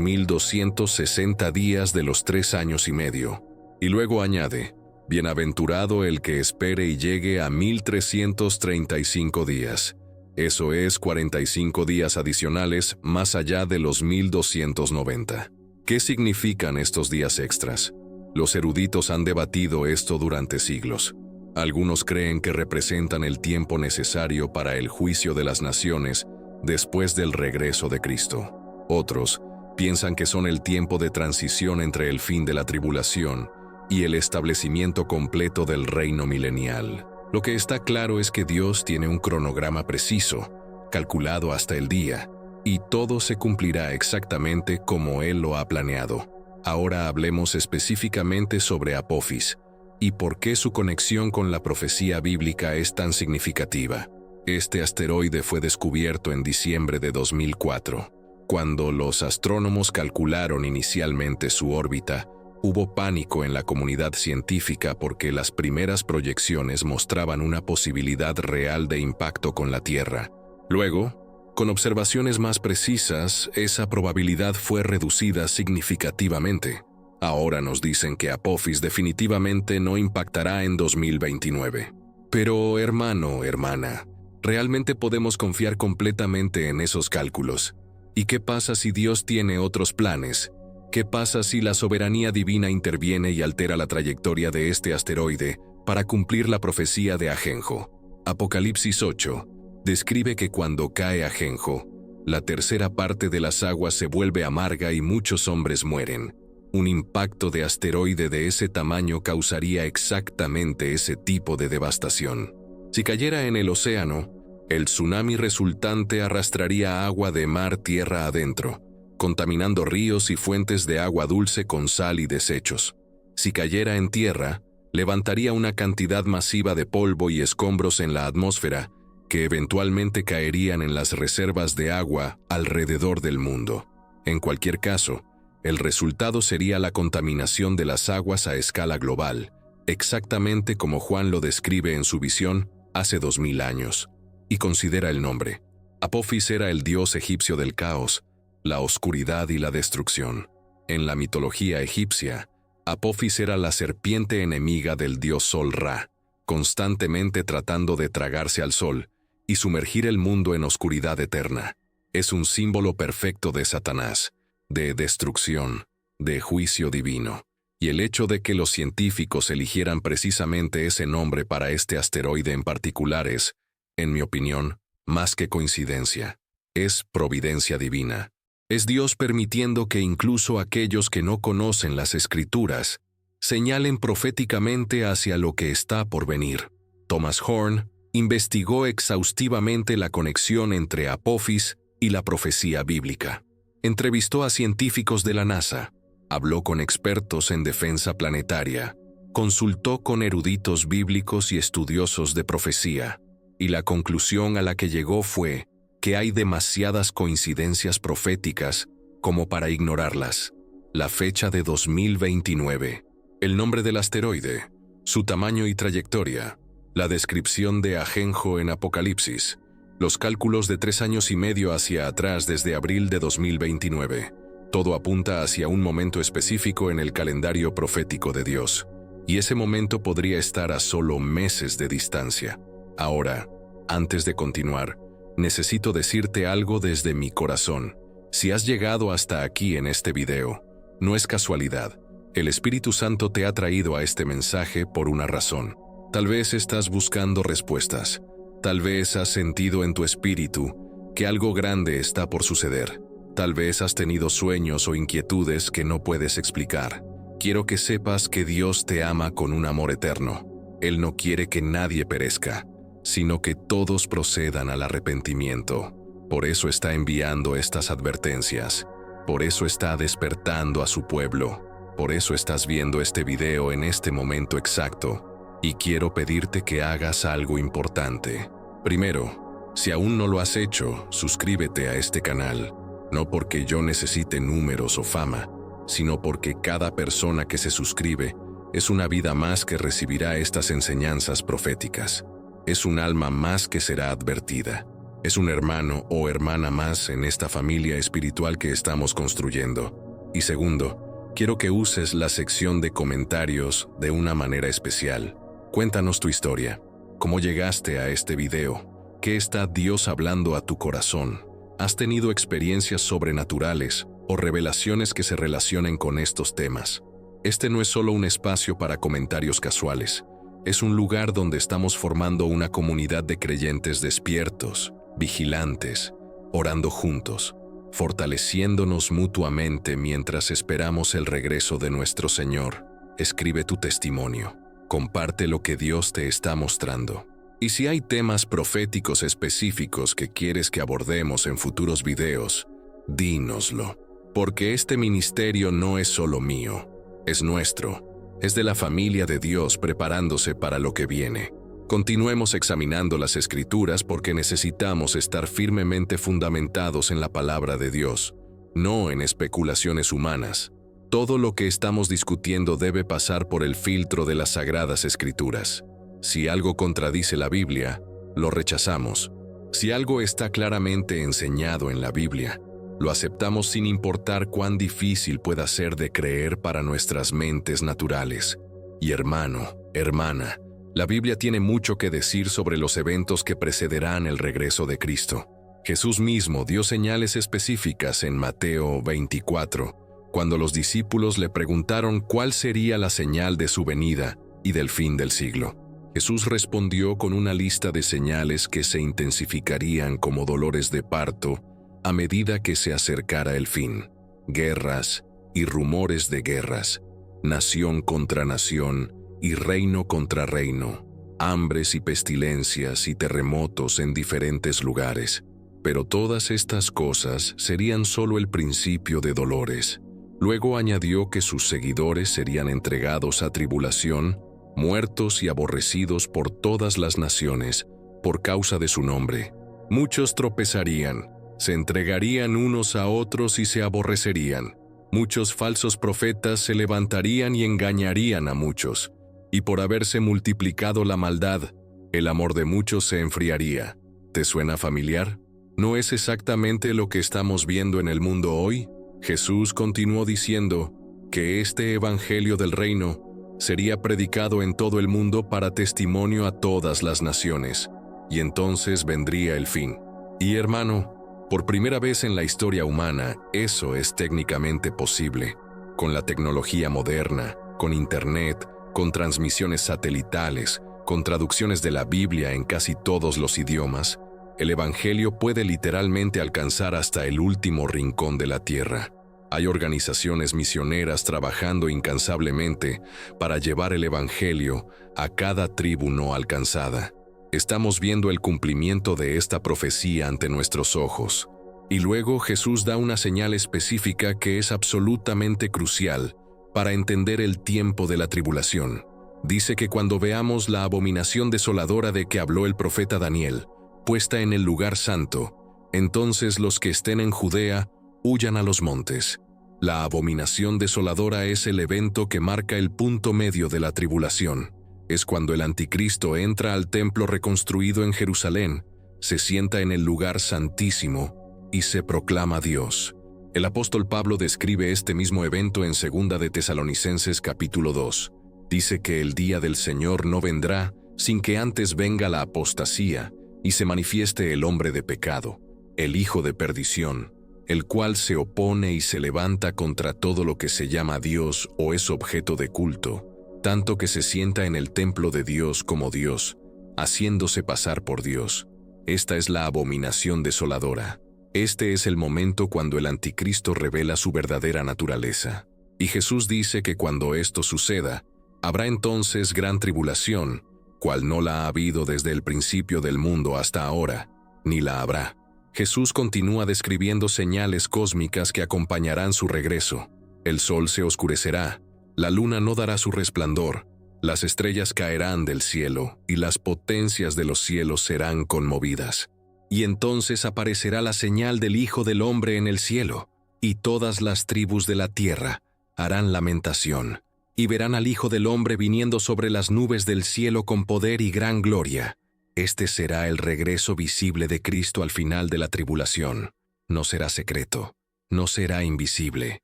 1260 días de los 3 años y medio. Y luego añade, bienaventurado el que espere y llegue a 1335 días. Eso es 45 días adicionales más allá de los 1290. ¿Qué significan estos días extras? Los eruditos han debatido esto durante siglos. Algunos creen que representan el tiempo necesario para el juicio de las naciones después del regreso de Cristo. Otros piensan que son el tiempo de transición entre el fin de la tribulación y el establecimiento completo del reino milenial. Lo que está claro es que Dios tiene un cronograma preciso, calculado hasta el día, y todo se cumplirá exactamente como Él lo ha planeado. Ahora hablemos específicamente sobre Apophis y por qué su conexión con la profecía bíblica es tan significativa. Este asteroide fue descubierto en diciembre de 2004. Cuando los astrónomos calcularon inicialmente su órbita, hubo pánico en la comunidad científica porque las primeras proyecciones mostraban una posibilidad real de impacto con la Tierra. Luego, con observaciones más precisas, esa probabilidad fue reducida significativamente. Ahora nos dicen que Apophis definitivamente no impactará en 2029. Pero, hermano, hermana, ¿realmente podemos confiar completamente en esos cálculos? ¿Y qué pasa si Dios tiene otros planes? ¿Qué pasa si la soberanía divina interviene y altera la trayectoria de este asteroide para cumplir la profecía de Ajenjo? Apocalipsis 8 describe que cuando cae Ajenjo, la tercera parte de las aguas se vuelve amarga y muchos hombres mueren. Un impacto de asteroide de ese tamaño causaría exactamente ese tipo de devastación. Si cayera en el océano, el tsunami resultante arrastraría agua de mar tierra adentro, contaminando ríos y fuentes de agua dulce con sal y desechos. Si cayera en tierra, levantaría una cantidad masiva de polvo y escombros en la atmósfera, que eventualmente caerían en las reservas de agua alrededor del mundo. En cualquier caso, el resultado sería la contaminación de las aguas a escala global, exactamente como Juan lo describe en su visión hace 2000 años. Y considera el nombre. Apophis era el dios egipcio del caos, la oscuridad y la destrucción. En la mitología egipcia, Apophis era la serpiente enemiga del dios Sol Ra, constantemente tratando de tragarse al sol y sumergir el mundo en oscuridad eterna. Es un símbolo perfecto de Satanás, de destrucción, de juicio divino. Y el hecho de que los científicos eligieran precisamente ese nombre para este asteroide en particular es, en mi opinión, más que coincidencia. Es providencia divina. Es Dios permitiendo que incluso aquellos que no conocen las Escrituras señalen proféticamente hacia lo que está por venir. Thomas Horn investigó exhaustivamente la conexión entre Apophis y la profecía bíblica. Entrevistó a científicos de la NASA, habló con expertos en defensa planetaria, consultó con eruditos bíblicos y estudiosos de profecía, y la conclusión a la que llegó fue que hay demasiadas coincidencias proféticas como para ignorarlas. La fecha de 2029, el nombre del asteroide, su tamaño y trayectoria, la descripción de Ajenjo en Apocalipsis, los cálculos de 3 años y medio hacia atrás desde abril de 2029. Todo apunta hacia un momento específico en el calendario profético de Dios, y ese momento podría estar a solo meses de distancia. Ahora, antes de continuar, necesito decirte algo desde mi corazón. Si has llegado hasta aquí en este video, no es casualidad. El Espíritu Santo te ha traído a este mensaje por una razón. Tal vez estás buscando respuestas. Tal vez has sentido en tu espíritu que algo grande está por suceder. Tal vez has tenido sueños o inquietudes que no puedes explicar. Quiero que sepas que Dios te ama con un amor eterno. Él no quiere que nadie perezca, sino que todos procedan al arrepentimiento. Por eso está enviando estas advertencias. Por eso está despertando a su pueblo. Por eso estás viendo este video en este momento exacto. Y quiero pedirte que hagas algo importante. Primero, si aún no lo has hecho, suscríbete a este canal, no porque yo necesite números o fama, sino porque cada persona que se suscribe es una vida más que recibirá estas enseñanzas proféticas. Es un alma más que será advertida. Es un hermano o hermana más en esta familia espiritual que estamos construyendo. Y segundo, quiero que uses la sección de comentarios de una manera especial. Cuéntanos tu historia. ¿Cómo llegaste a este video? ¿Qué está Dios hablando a tu corazón? ¿Has tenido experiencias sobrenaturales o revelaciones que se relacionen con estos temas? Este no es solo un espacio para comentarios casuales. Es un lugar donde estamos formando una comunidad de creyentes despiertos, vigilantes, orando juntos, fortaleciéndonos mutuamente mientras esperamos el regreso de nuestro Señor. Escribe tu testimonio. Comparte lo que Dios te está mostrando. Y si hay temas proféticos específicos que quieres que abordemos en futuros videos, dínoslo. Porque este ministerio no es solo mío, es nuestro. Es de la familia de Dios preparándose para lo que viene. Continuemos examinando las Escrituras porque necesitamos estar firmemente fundamentados en la palabra de Dios, no en especulaciones humanas. Todo lo que estamos discutiendo debe pasar por el filtro de las Sagradas Escrituras. Si algo contradice la Biblia, lo rechazamos. Si algo está claramente enseñado en la Biblia, lo aceptamos sin importar cuán difícil pueda ser de creer para nuestras mentes naturales. Y hermano, hermana, la Biblia tiene mucho que decir sobre los eventos que precederán el regreso de Cristo. Jesús mismo dio señales específicas en Mateo 24, cuando los discípulos le preguntaron cuál sería la señal de su venida y del fin del siglo. Jesús respondió con una lista de señales que se intensificarían como dolores de parto a medida que se acercara el fin: guerras y rumores de guerras, nación contra nación y reino contra reino, hambres y pestilencias y terremotos en diferentes lugares. Pero todas estas cosas serían solo el principio de dolores. Luego añadió que sus seguidores serían entregados a tribulación, muertos y aborrecidos por todas las naciones, por causa de su nombre. Muchos tropezarían, se entregarían unos a otros y se aborrecerían. Muchos falsos profetas se levantarían y engañarían a muchos. Y por haberse multiplicado la maldad, el amor de muchos se enfriaría. ¿Te suena familiar? ¿No es exactamente lo que estamos viendo en el mundo hoy? Jesús continuó diciendo que este evangelio del reino sería predicado en todo el mundo para testimonio a todas las naciones, y entonces vendría el fin. Y hermano, por primera vez en la historia humana, eso es técnicamente posible. Con la tecnología moderna, con Internet, con transmisiones satelitales, con traducciones de la Biblia en casi todos los idiomas, el Evangelio puede literalmente alcanzar hasta el último rincón de la tierra. Hay organizaciones misioneras trabajando incansablemente para llevar el Evangelio a cada tribu no alcanzada. Estamos viendo el cumplimiento de esta profecía ante nuestros ojos. Y luego Jesús da una señal específica que es absolutamente crucial para entender el tiempo de la tribulación. Dice que cuando veamos la abominación desoladora de que habló el profeta Daniel, puesta en el lugar santo, entonces los que estén en Judea huyan a los montes. La abominación desoladora es el evento que marca el punto medio de la tribulación. Es cuando el anticristo entra al templo reconstruido en Jerusalén, se sienta en el lugar santísimo y se proclama Dios. El apóstol Pablo describe este mismo evento en 2 de Tesalonicenses capítulo 2. Dice que el día del Señor no vendrá sin que antes venga la apostasía y se manifieste el hombre de pecado, el hijo de perdición, el cual se opone y se levanta contra todo lo que se llama Dios o es objeto de culto, tanto que se sienta en el templo de Dios como Dios, haciéndose pasar por Dios. Esta es la abominación desoladora. Este es el momento cuando el anticristo revela su verdadera naturaleza. Y Jesús dice que cuando esto suceda, habrá entonces gran tribulación, cual no la ha habido desde el principio del mundo hasta ahora, ni la habrá. Jesús continúa describiendo señales cósmicas que acompañarán su regreso. El sol se oscurecerá, la luna no dará su resplandor, Las estrellas caerán del cielo, y las potencias de los cielos serán conmovidas. Y entonces aparecerá la señal del Hijo del Hombre en el cielo, y todas las tribus de la tierra harán lamentación, y verán al Hijo del Hombre viniendo sobre las nubes del cielo con poder y gran gloria. Este será el regreso visible de Cristo al final de la tribulación. No será secreto, no será invisible.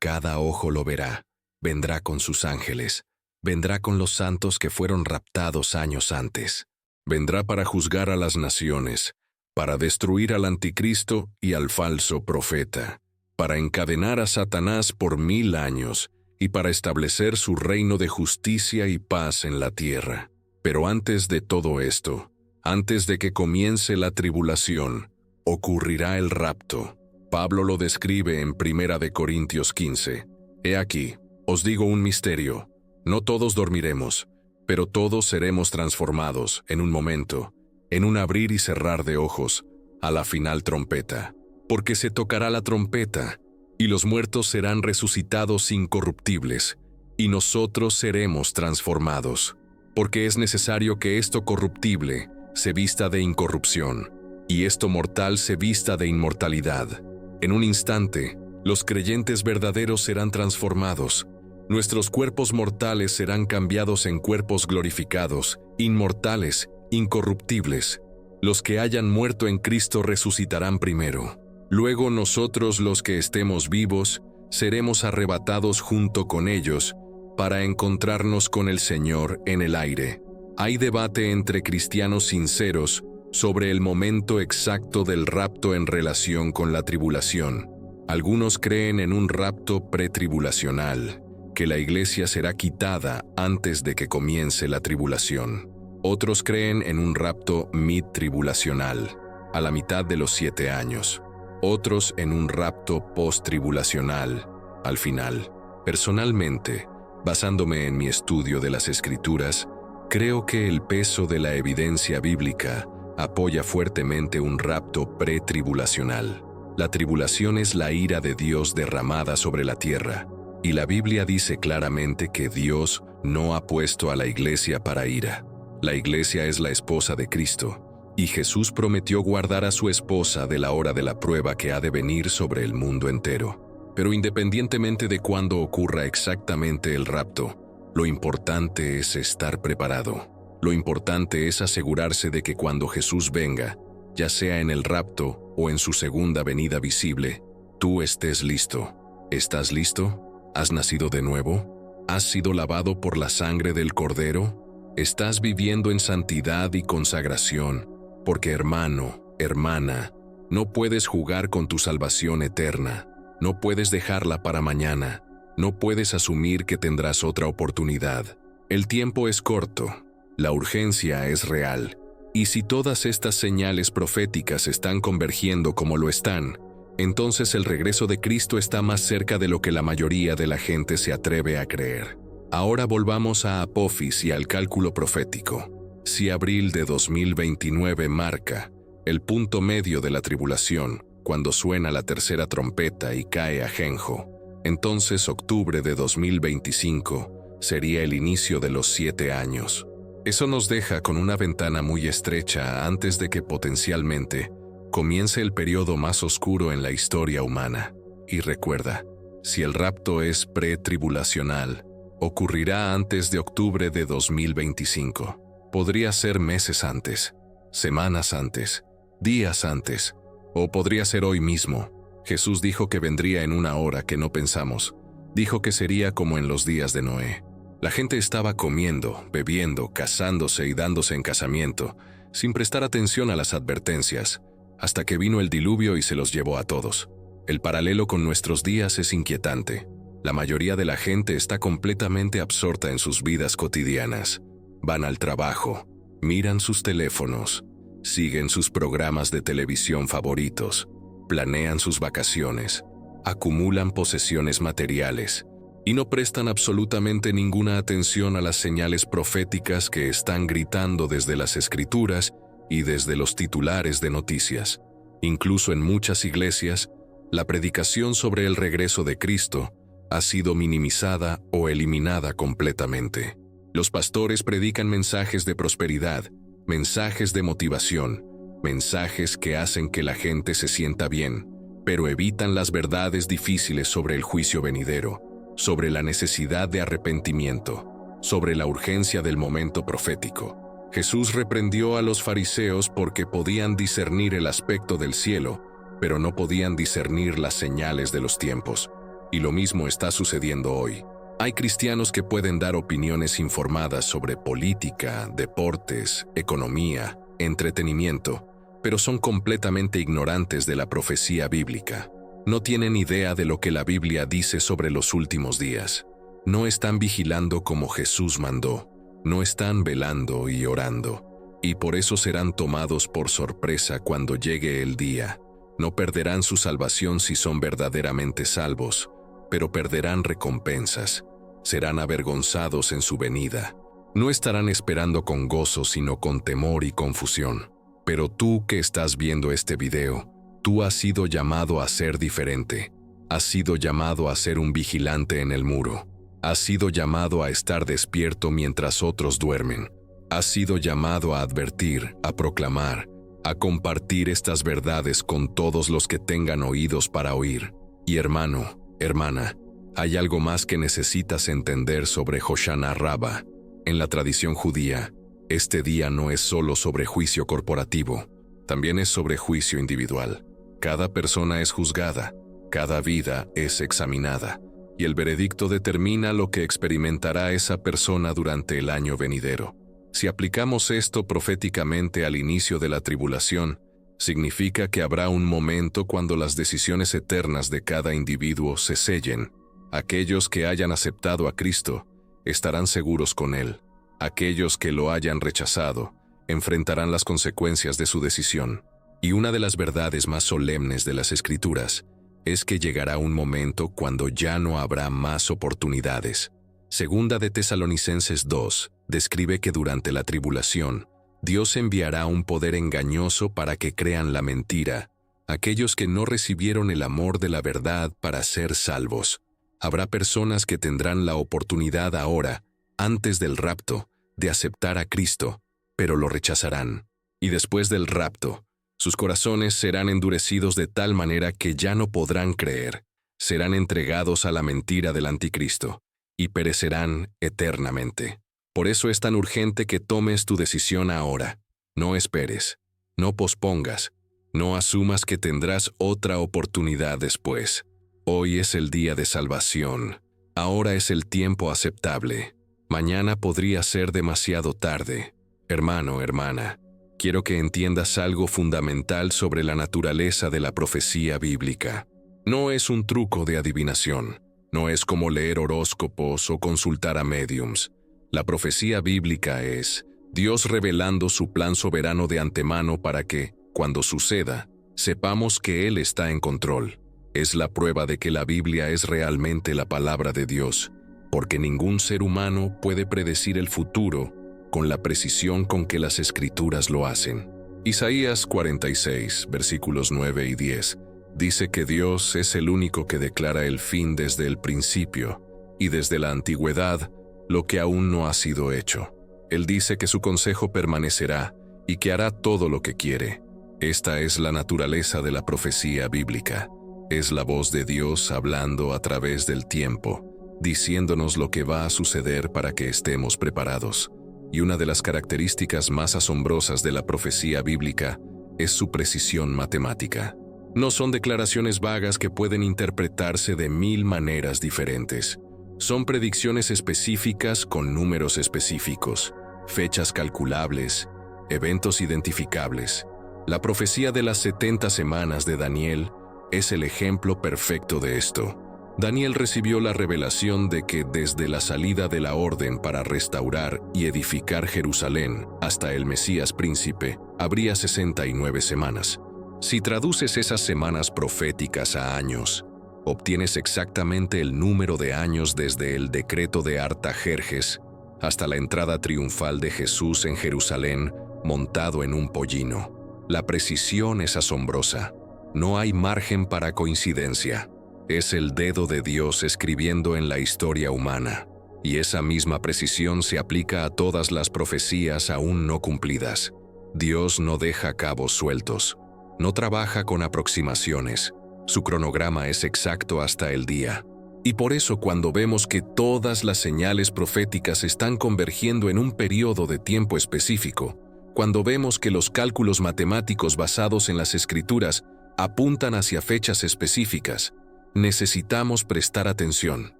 Cada ojo lo verá. Vendrá con sus ángeles. Vendrá con los santos que fueron raptados años antes. Vendrá para juzgar a las naciones, para destruir al anticristo y al falso profeta, para encadenar a Satanás por 1000 años y para establecer su reino de justicia y paz en la tierra. Pero antes de todo esto, antes de que comience la tribulación, ocurrirá el rapto. Pablo lo describe en 1 de Corintios 15. He aquí, os digo un misterio. No todos dormiremos, pero todos seremos transformados en un momento, en un abrir y cerrar de ojos, a la final trompeta. Porque se tocará la trompeta, y los muertos serán resucitados incorruptibles, y nosotros seremos transformados. Porque es necesario que esto corruptible se vista de incorrupción, y esto mortal se vista de inmortalidad. En un instante, los creyentes verdaderos serán transformados. Nuestros cuerpos mortales serán cambiados en cuerpos glorificados, inmortales, incorruptibles. Los que hayan muerto en Cristo resucitarán primero. Luego nosotros los que estemos vivos, seremos arrebatados junto con ellos, para encontrarnos con el Señor en el aire. Hay debate entre cristianos sinceros sobre el momento exacto del rapto en relación con la tribulación. Algunos creen en un rapto pretribulacional, que la iglesia será quitada antes de que comience la tribulación. Otros creen en un rapto mid-tribulacional, a la mitad de los 7 años. Otros en un rapto post-tribulacional, al final. Personalmente, basándome en mi estudio de las Escrituras, creo que el peso de la evidencia bíblica apoya fuertemente un rapto pretribulacional. La tribulación es la ira de Dios derramada sobre la tierra, y la Biblia dice claramente que Dios no ha puesto a la iglesia para ira. La iglesia es la esposa de Cristo, y Jesús prometió guardar a su esposa de la hora de la prueba que ha de venir sobre el mundo entero. Pero independientemente de cuándo ocurra exactamente el rapto, lo importante es estar preparado. Lo importante es asegurarse de que cuando Jesús venga, ya sea en el rapto o en su segunda venida visible, tú estés listo. ¿Estás listo? ¿Has nacido de nuevo? ¿Has sido lavado por la sangre del Cordero? ¿Estás viviendo en santidad y consagración? Porque hermano, hermana, no puedes jugar con tu salvación eterna. No puedes dejarla para mañana. No puedes asumir que tendrás otra oportunidad. El tiempo es corto. La urgencia es real. Y si todas estas señales proféticas están convergiendo como lo están, entonces el regreso de Cristo está más cerca de lo que la mayoría de la gente se atreve a creer. Ahora volvamos a Apophis y al cálculo profético. Si abril de 2029 marca el punto medio de la tribulación, cuando suena la tercera trompeta y cae ajenjo, entonces octubre de 2025 sería el inicio de los 7 años. Eso nos deja con una ventana muy estrecha antes de que potencialmente comience el periodo más oscuro en la historia humana. Y recuerda, si el rapto es pretribulacional, ocurrirá antes de octubre de 2025. Podría ser meses antes, semanas antes, días antes, o podría ser hoy mismo. Jesús dijo que vendría en una hora que no pensamos. Dijo que sería como en los días de Noé. La gente estaba comiendo, bebiendo, casándose y dándose en casamiento, sin prestar atención a las advertencias, hasta que vino el diluvio y se los llevó a todos. El paralelo con nuestros días es inquietante. La mayoría de la gente está completamente absorta en sus vidas cotidianas. Van al trabajo, miran sus teléfonos, siguen sus programas de televisión favoritos, planean sus vacaciones, acumulan posesiones materiales, y no prestan absolutamente ninguna atención a las señales proféticas que están gritando desde las Escrituras y desde los titulares de noticias. Incluso en muchas iglesias, la predicación sobre el regreso de Cristo ha sido minimizada o eliminada completamente. Los pastores predican mensajes de prosperidad, mensajes de motivación, mensajes que hacen que la gente se sienta bien, pero evitan las verdades difíciles sobre el juicio venidero, sobre la necesidad de arrepentimiento, sobre la urgencia del momento profético. Jesús reprendió a los fariseos porque podían discernir el aspecto del cielo, pero no podían discernir las señales de los tiempos. Y lo mismo está sucediendo hoy. Hay cristianos que pueden dar opiniones informadas sobre política, deportes, economía, entretenimiento, pero son completamente ignorantes de la profecía bíblica. No tienen idea de lo que la Biblia dice sobre los últimos días. No están vigilando como Jesús mandó. No están velando y orando. Y por eso serán tomados por sorpresa cuando llegue el día. No perderán su salvación si son verdaderamente salvos, pero perderán recompensas. Serán avergonzados en su venida. No estarán esperando con gozo, sino con temor y confusión. Pero tú que estás viendo este video, tú has sido llamado a ser diferente. Has sido llamado a ser un vigilante en el muro. Has sido llamado a estar despierto mientras otros duermen. Has sido llamado a advertir, a proclamar, a compartir estas verdades con todos los que tengan oídos para oír. Y hermano, hermana, hay algo más que necesitas entender sobre Hoshana Rabbah. En la tradición judía, este día no es solo sobre juicio corporativo, también es sobre juicio individual. Cada persona es juzgada, cada vida es examinada, y el veredicto determina lo que experimentará esa persona durante el año venidero. Si aplicamos esto proféticamente al inicio de la tribulación, significa que habrá un momento cuando las decisiones eternas de cada individuo se sellen. Aquellos que hayan aceptado a Cristo estarán seguros con Él. Aquellos que lo hayan rechazado enfrentarán las consecuencias de su decisión. Y una de las verdades más solemnes de las Escrituras es que llegará un momento cuando ya no habrá más oportunidades. Segunda de Tesalonicenses 2 describe que durante la tribulación, Dios enviará un poder engañoso para que crean la mentira, aquellos que no recibieron el amor de la verdad para ser salvos. Habrá personas que tendrán la oportunidad ahora, antes del rapto, de aceptar a Cristo, pero lo rechazarán. Y después del rapto, sus corazones serán endurecidos de tal manera que ya no podrán creer. Serán entregados a la mentira del anticristo y perecerán eternamente. Por eso es tan urgente que tomes tu decisión ahora. No esperes, no pospongas, no asumas que tendrás otra oportunidad después. Hoy es el día de salvación. Ahora es el tiempo aceptable. Mañana podría ser demasiado tarde. Hermano, hermana, quiero que entiendas algo fundamental sobre la naturaleza de la profecía bíblica. No es un truco de adivinación. No es como leer horóscopos o consultar a médiums. La profecía bíblica es Dios revelando su plan soberano de antemano para que, cuando suceda, sepamos que Él está en control. Es la prueba de que la Biblia es realmente la palabra de Dios, porque ningún ser humano puede predecir el futuro con la precisión con que las Escrituras lo hacen. Isaías 46, versículos 9 y 10, dice que Dios es el único que declara el fin desde el principio, y desde la antigüedad, lo que aún no ha sido hecho. Él dice que su consejo permanecerá y que hará todo lo que quiere. Esta es la naturaleza de la profecía bíblica. Es la voz de Dios hablando a través del tiempo, diciéndonos lo que va a suceder para que estemos preparados. Y una de las características más asombrosas de la profecía bíblica es su precisión matemática. No son declaraciones vagas que pueden interpretarse de 1000 maneras diferentes. Son predicciones específicas con números específicos, fechas calculables, eventos identificables. La profecía de las 70 semanas de Daniel es el ejemplo perfecto de esto. Daniel recibió la revelación de que desde la salida de la orden para restaurar y edificar Jerusalén hasta el Mesías príncipe, habría 69 semanas. Si traduces esas semanas proféticas a años, obtienes exactamente el número de años desde el decreto de Artajerjes hasta la entrada triunfal de Jesús en Jerusalén montado en un pollino. La precisión es asombrosa. No hay margen para coincidencia. Es el dedo de Dios escribiendo en la historia humana. Y esa misma precisión se aplica a todas las profecías aún no cumplidas. Dios no deja cabos sueltos. No trabaja con aproximaciones. Su cronograma es exacto hasta el día. Y por eso cuando vemos que todas las señales proféticas están convergiendo en un periodo de tiempo específico, cuando vemos que los cálculos matemáticos basados en las Escrituras apuntan hacia fechas específicas, necesitamos prestar atención.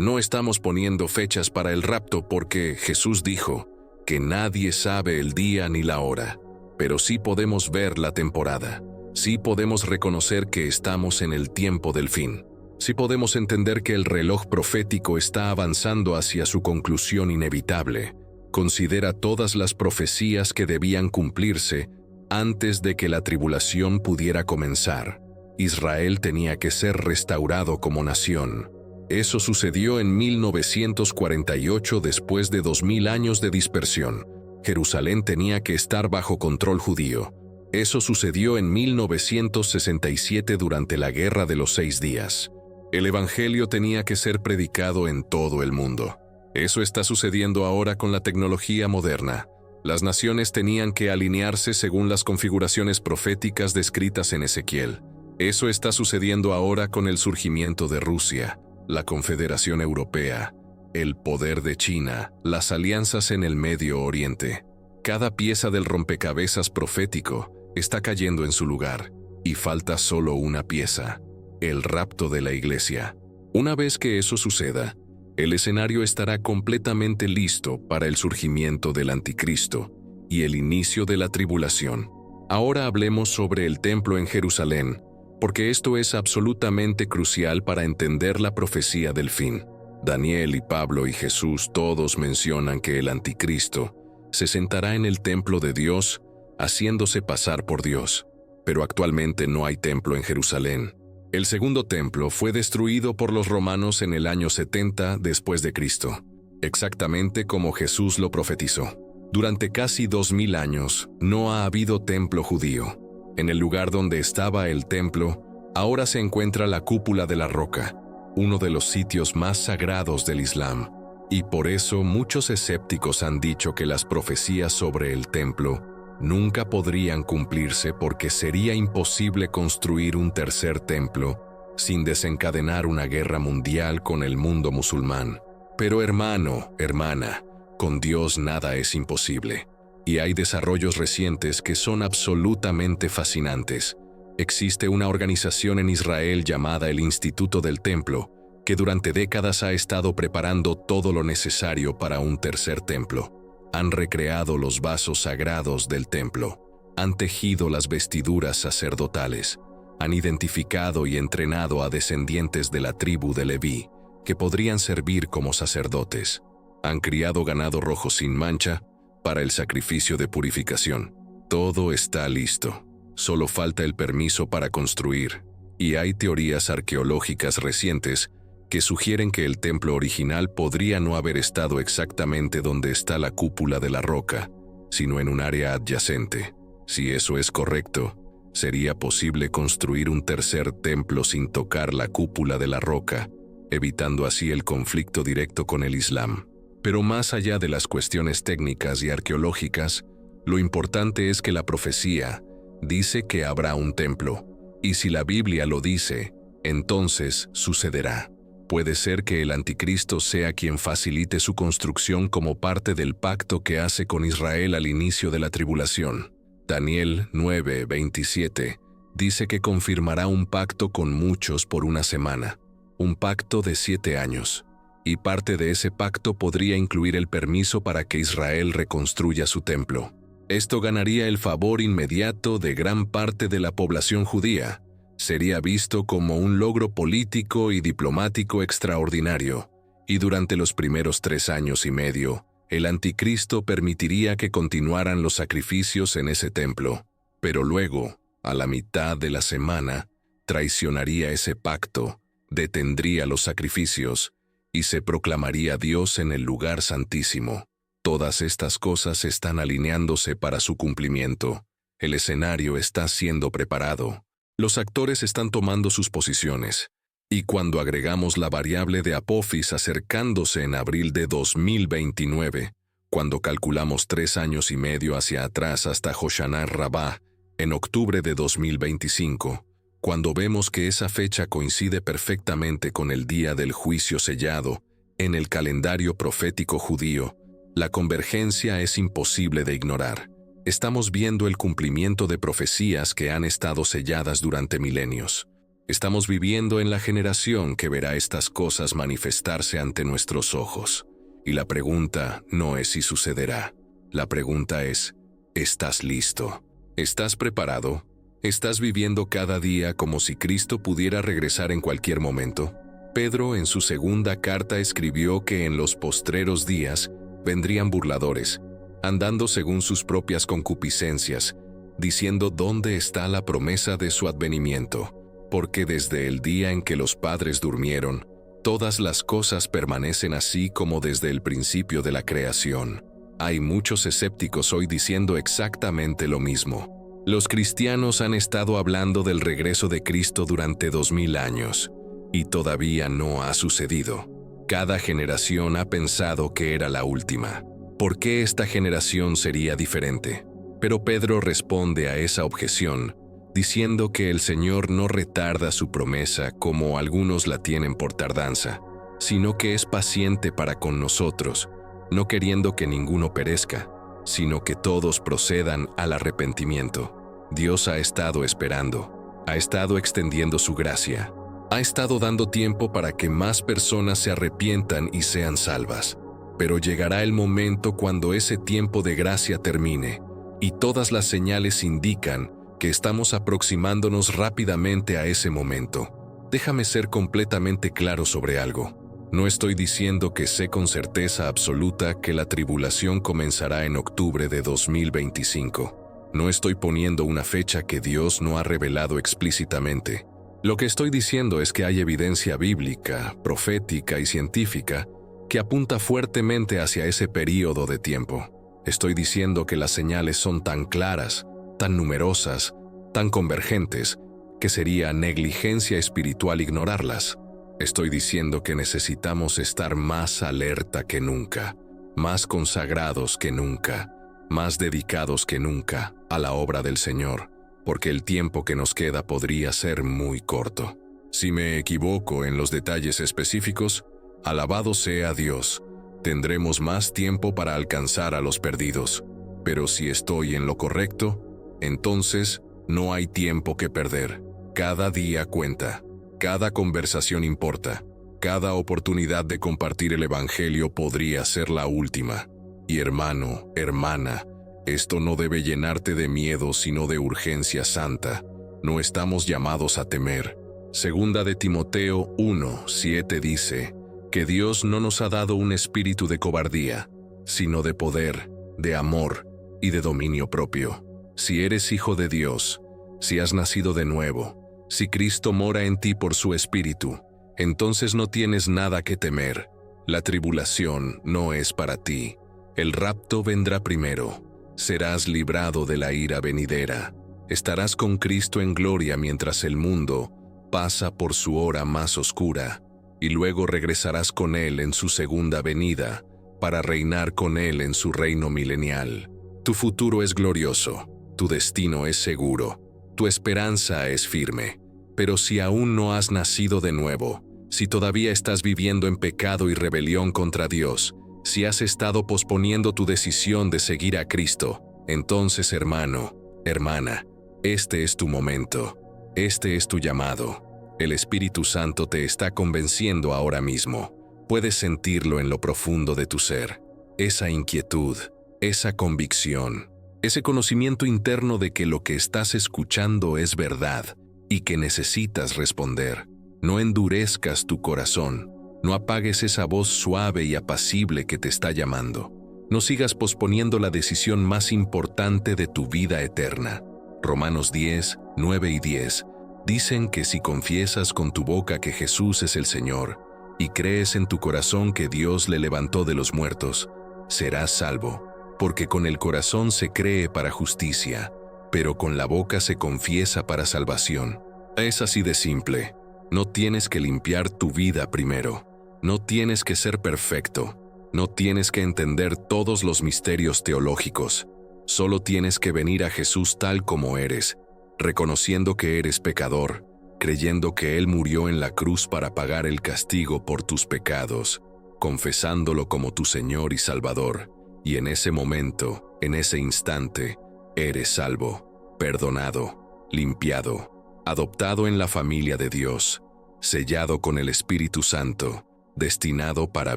No estamos poniendo fechas para el rapto porque Jesús dijo que nadie sabe el día ni la hora, pero sí podemos ver la temporada. Sí podemos reconocer que estamos en el tiempo del fin. Sí podemos entender que el reloj profético está avanzando hacia su conclusión inevitable. Considera todas las profecías que debían cumplirse antes de que la tribulación pudiera comenzar. Israel tenía que ser restaurado como nación. Eso sucedió en 1948 después de 2000 años de dispersión. Jerusalén tenía que estar bajo control judío. Eso sucedió en 1967 durante la Guerra de los 6 días. El Evangelio tenía que ser predicado en todo el mundo. Eso está sucediendo ahora con la tecnología moderna. Las naciones tenían que alinearse según las configuraciones proféticas descritas en Ezequiel. Eso está sucediendo ahora con el surgimiento de Rusia, la Confederación Europea, el poder de China, las alianzas en el Medio Oriente. Cada pieza del rompecabezas profético está cayendo en su lugar, y falta solo una pieza: el rapto de la iglesia. Una vez que eso suceda, el escenario estará completamente listo para el surgimiento del anticristo y el inicio de la tribulación. Ahora hablemos sobre el templo en Jerusalén, porque esto es absolutamente crucial para entender la profecía del fin. Daniel y Pablo y Jesús todos mencionan que el anticristo se sentará en el templo de Dios, haciéndose pasar por Dios. Pero actualmente no hay templo en Jerusalén. El segundo templo fue destruido por los romanos en el año 70 después de Cristo, exactamente como Jesús lo profetizó. Durante casi 2000 años no ha habido templo judío. En el lugar donde estaba el templo, ahora se encuentra la cúpula de la roca, uno de los sitios más sagrados del Islam. Y por eso muchos escépticos han dicho que las profecías sobre el templo nunca podrían cumplirse porque sería imposible construir un tercer templo sin desencadenar una guerra mundial con el mundo musulmán. Pero hermano, hermana, con Dios nada es imposible. Y hay desarrollos recientes que son absolutamente fascinantes. Existe una organización en Israel llamada el Instituto del Templo, que durante décadas ha estado preparando todo lo necesario para un tercer templo. Han recreado los vasos sagrados del templo, han tejido las vestiduras sacerdotales, han identificado y entrenado a descendientes de la tribu de Leví, que podrían servir como sacerdotes. Han criado ganado rojo sin mancha para el sacrificio de purificación. Todo está listo. Solo falta el permiso para construir. Y hay teorías arqueológicas recientes que sugieren que el templo original podría no haber estado exactamente donde está la cúpula de la roca, sino en un área adyacente. Si eso es correcto, sería posible construir un tercer templo sin tocar la cúpula de la roca, evitando así el conflicto directo con el Islam. Pero más allá de las cuestiones técnicas y arqueológicas, lo importante es que la profecía dice que habrá un templo, y si la Biblia lo dice, entonces sucederá. Puede ser que el anticristo sea quien facilite su construcción como parte del pacto que hace con Israel al inicio de la tribulación. Daniel 9:27 dice que confirmará un pacto con muchos por una semana, un pacto de 7 años, y parte de ese pacto podría incluir el permiso para que Israel reconstruya su templo. Esto ganaría el favor inmediato de gran parte de la población judía. Sería visto como un logro político y diplomático extraordinario, y durante los primeros 3 años y medio, el anticristo permitiría que continuaran los sacrificios en ese templo, pero luego, a la mitad de la semana, traicionaría ese pacto, detendría los sacrificios, y se proclamaría Dios en el lugar santísimo. Todas estas cosas están alineándose para su cumplimiento. El escenario está siendo preparado. Los actores están tomando sus posiciones. Y cuando agregamos la variable de Apophis acercándose en abril de 2029, cuando calculamos 3 años y medio hacia atrás hasta Hoshana Rabbah, en octubre de 2025, cuando vemos que esa fecha coincide perfectamente con el día del juicio sellado, en el calendario profético judío, la convergencia es imposible de ignorar. Estamos viendo el cumplimiento de profecías que han estado selladas durante milenios. Estamos viviendo en la generación que verá estas cosas manifestarse ante nuestros ojos. Y la pregunta no es si sucederá. La pregunta es, ¿estás listo? ¿Estás preparado? ¿Estás viviendo cada día como si Cristo pudiera regresar en cualquier momento? Pedro en su segunda carta escribió que en los postreros días vendrían burladores, andando según sus propias concupiscencias, diciendo dónde está la promesa de su advenimiento, porque desde el día en que los padres durmieron, todas las cosas permanecen así como desde el principio de la creación. Hay muchos escépticos hoy diciendo exactamente lo mismo. Los cristianos han estado hablando del regreso de Cristo durante 2000 años, y todavía no ha sucedido. Cada generación ha pensado que era la última. ¿Por qué esta generación sería diferente? Pero Pedro responde a esa objeción, diciendo que el Señor no retarda su promesa como algunos la tienen por tardanza, sino que es paciente para con nosotros, no queriendo que ninguno perezca, sino que todos procedan al arrepentimiento. Dios ha estado esperando, ha estado extendiendo su gracia, ha estado dando tiempo para que más personas se arrepientan y sean salvas. Pero llegará el momento cuando ese tiempo de gracia termine, y todas las señales indican que estamos aproximándonos rápidamente a ese momento. Déjame ser completamente claro sobre algo. No estoy diciendo que sé con certeza absoluta que la tribulación comenzará en octubre de 2025. No estoy poniendo una fecha que Dios no ha revelado explícitamente. Lo que estoy diciendo es que hay evidencia bíblica, profética y científica que apunta fuertemente hacia ese período de tiempo. Estoy diciendo que las señales son tan claras, tan numerosas, tan convergentes, que sería negligencia espiritual ignorarlas. Estoy diciendo que necesitamos estar más alerta que nunca, más consagrados que nunca, más dedicados que nunca a la obra del Señor, porque el tiempo que nos queda podría ser muy corto. Si me equivoco en los detalles específicos, alabado sea Dios, tendremos más tiempo para alcanzar a los perdidos. Pero si estoy en lo correcto, entonces no hay tiempo que perder. Cada día cuenta, cada conversación importa, cada oportunidad de compartir el Evangelio podría ser la última. Y hermano, hermana, esto no debe llenarte de miedo sino de urgencia santa. No estamos llamados a temer. Segunda de Timoteo 1:7 dice que Dios no nos ha dado un espíritu de cobardía, sino de poder, de amor y de dominio propio. Si eres hijo de Dios, si has nacido de nuevo, si Cristo mora en ti por su espíritu, entonces no tienes nada que temer. La tribulación no es para ti. El rapto vendrá primero. Serás librado de la ira venidera. Estarás con Cristo en gloria mientras el mundo pasa por su hora más oscura, y luego regresarás con Él en su segunda venida, para reinar con Él en su reino milenial. Tu futuro es glorioso, tu destino es seguro, tu esperanza es firme. Pero si aún no has nacido de nuevo, si todavía estás viviendo en pecado y rebelión contra Dios, si has estado posponiendo tu decisión de seguir a Cristo, entonces, hermano, hermana, este es tu momento, este es tu llamado. El Espíritu Santo te está convenciendo ahora mismo. Puedes sentirlo en lo profundo de tu ser. Esa inquietud, esa convicción, ese conocimiento interno de que lo que estás escuchando es verdad y que necesitas responder. No endurezcas tu corazón. No apagues esa voz suave y apacible que te está llamando. No sigas posponiendo la decisión más importante de tu vida eterna. Romanos 10:9 y 10 dicen que si confiesas con tu boca que Jesús es el Señor y crees en tu corazón que Dios le levantó de los muertos, serás salvo, porque con el corazón se cree para justicia, pero con la boca se confiesa para salvación. Es así de simple. No tienes que limpiar tu vida primero. No tienes que ser perfecto. No tienes que entender todos los misterios teológicos. Solo tienes que venir a Jesús tal como eres, reconociendo que eres pecador, creyendo que Él murió en la cruz para pagar el castigo por tus pecados, confesándolo como tu Señor y Salvador, y en ese momento, en ese instante, eres salvo, perdonado, limpiado, adoptado en la familia de Dios, sellado con el Espíritu Santo, destinado para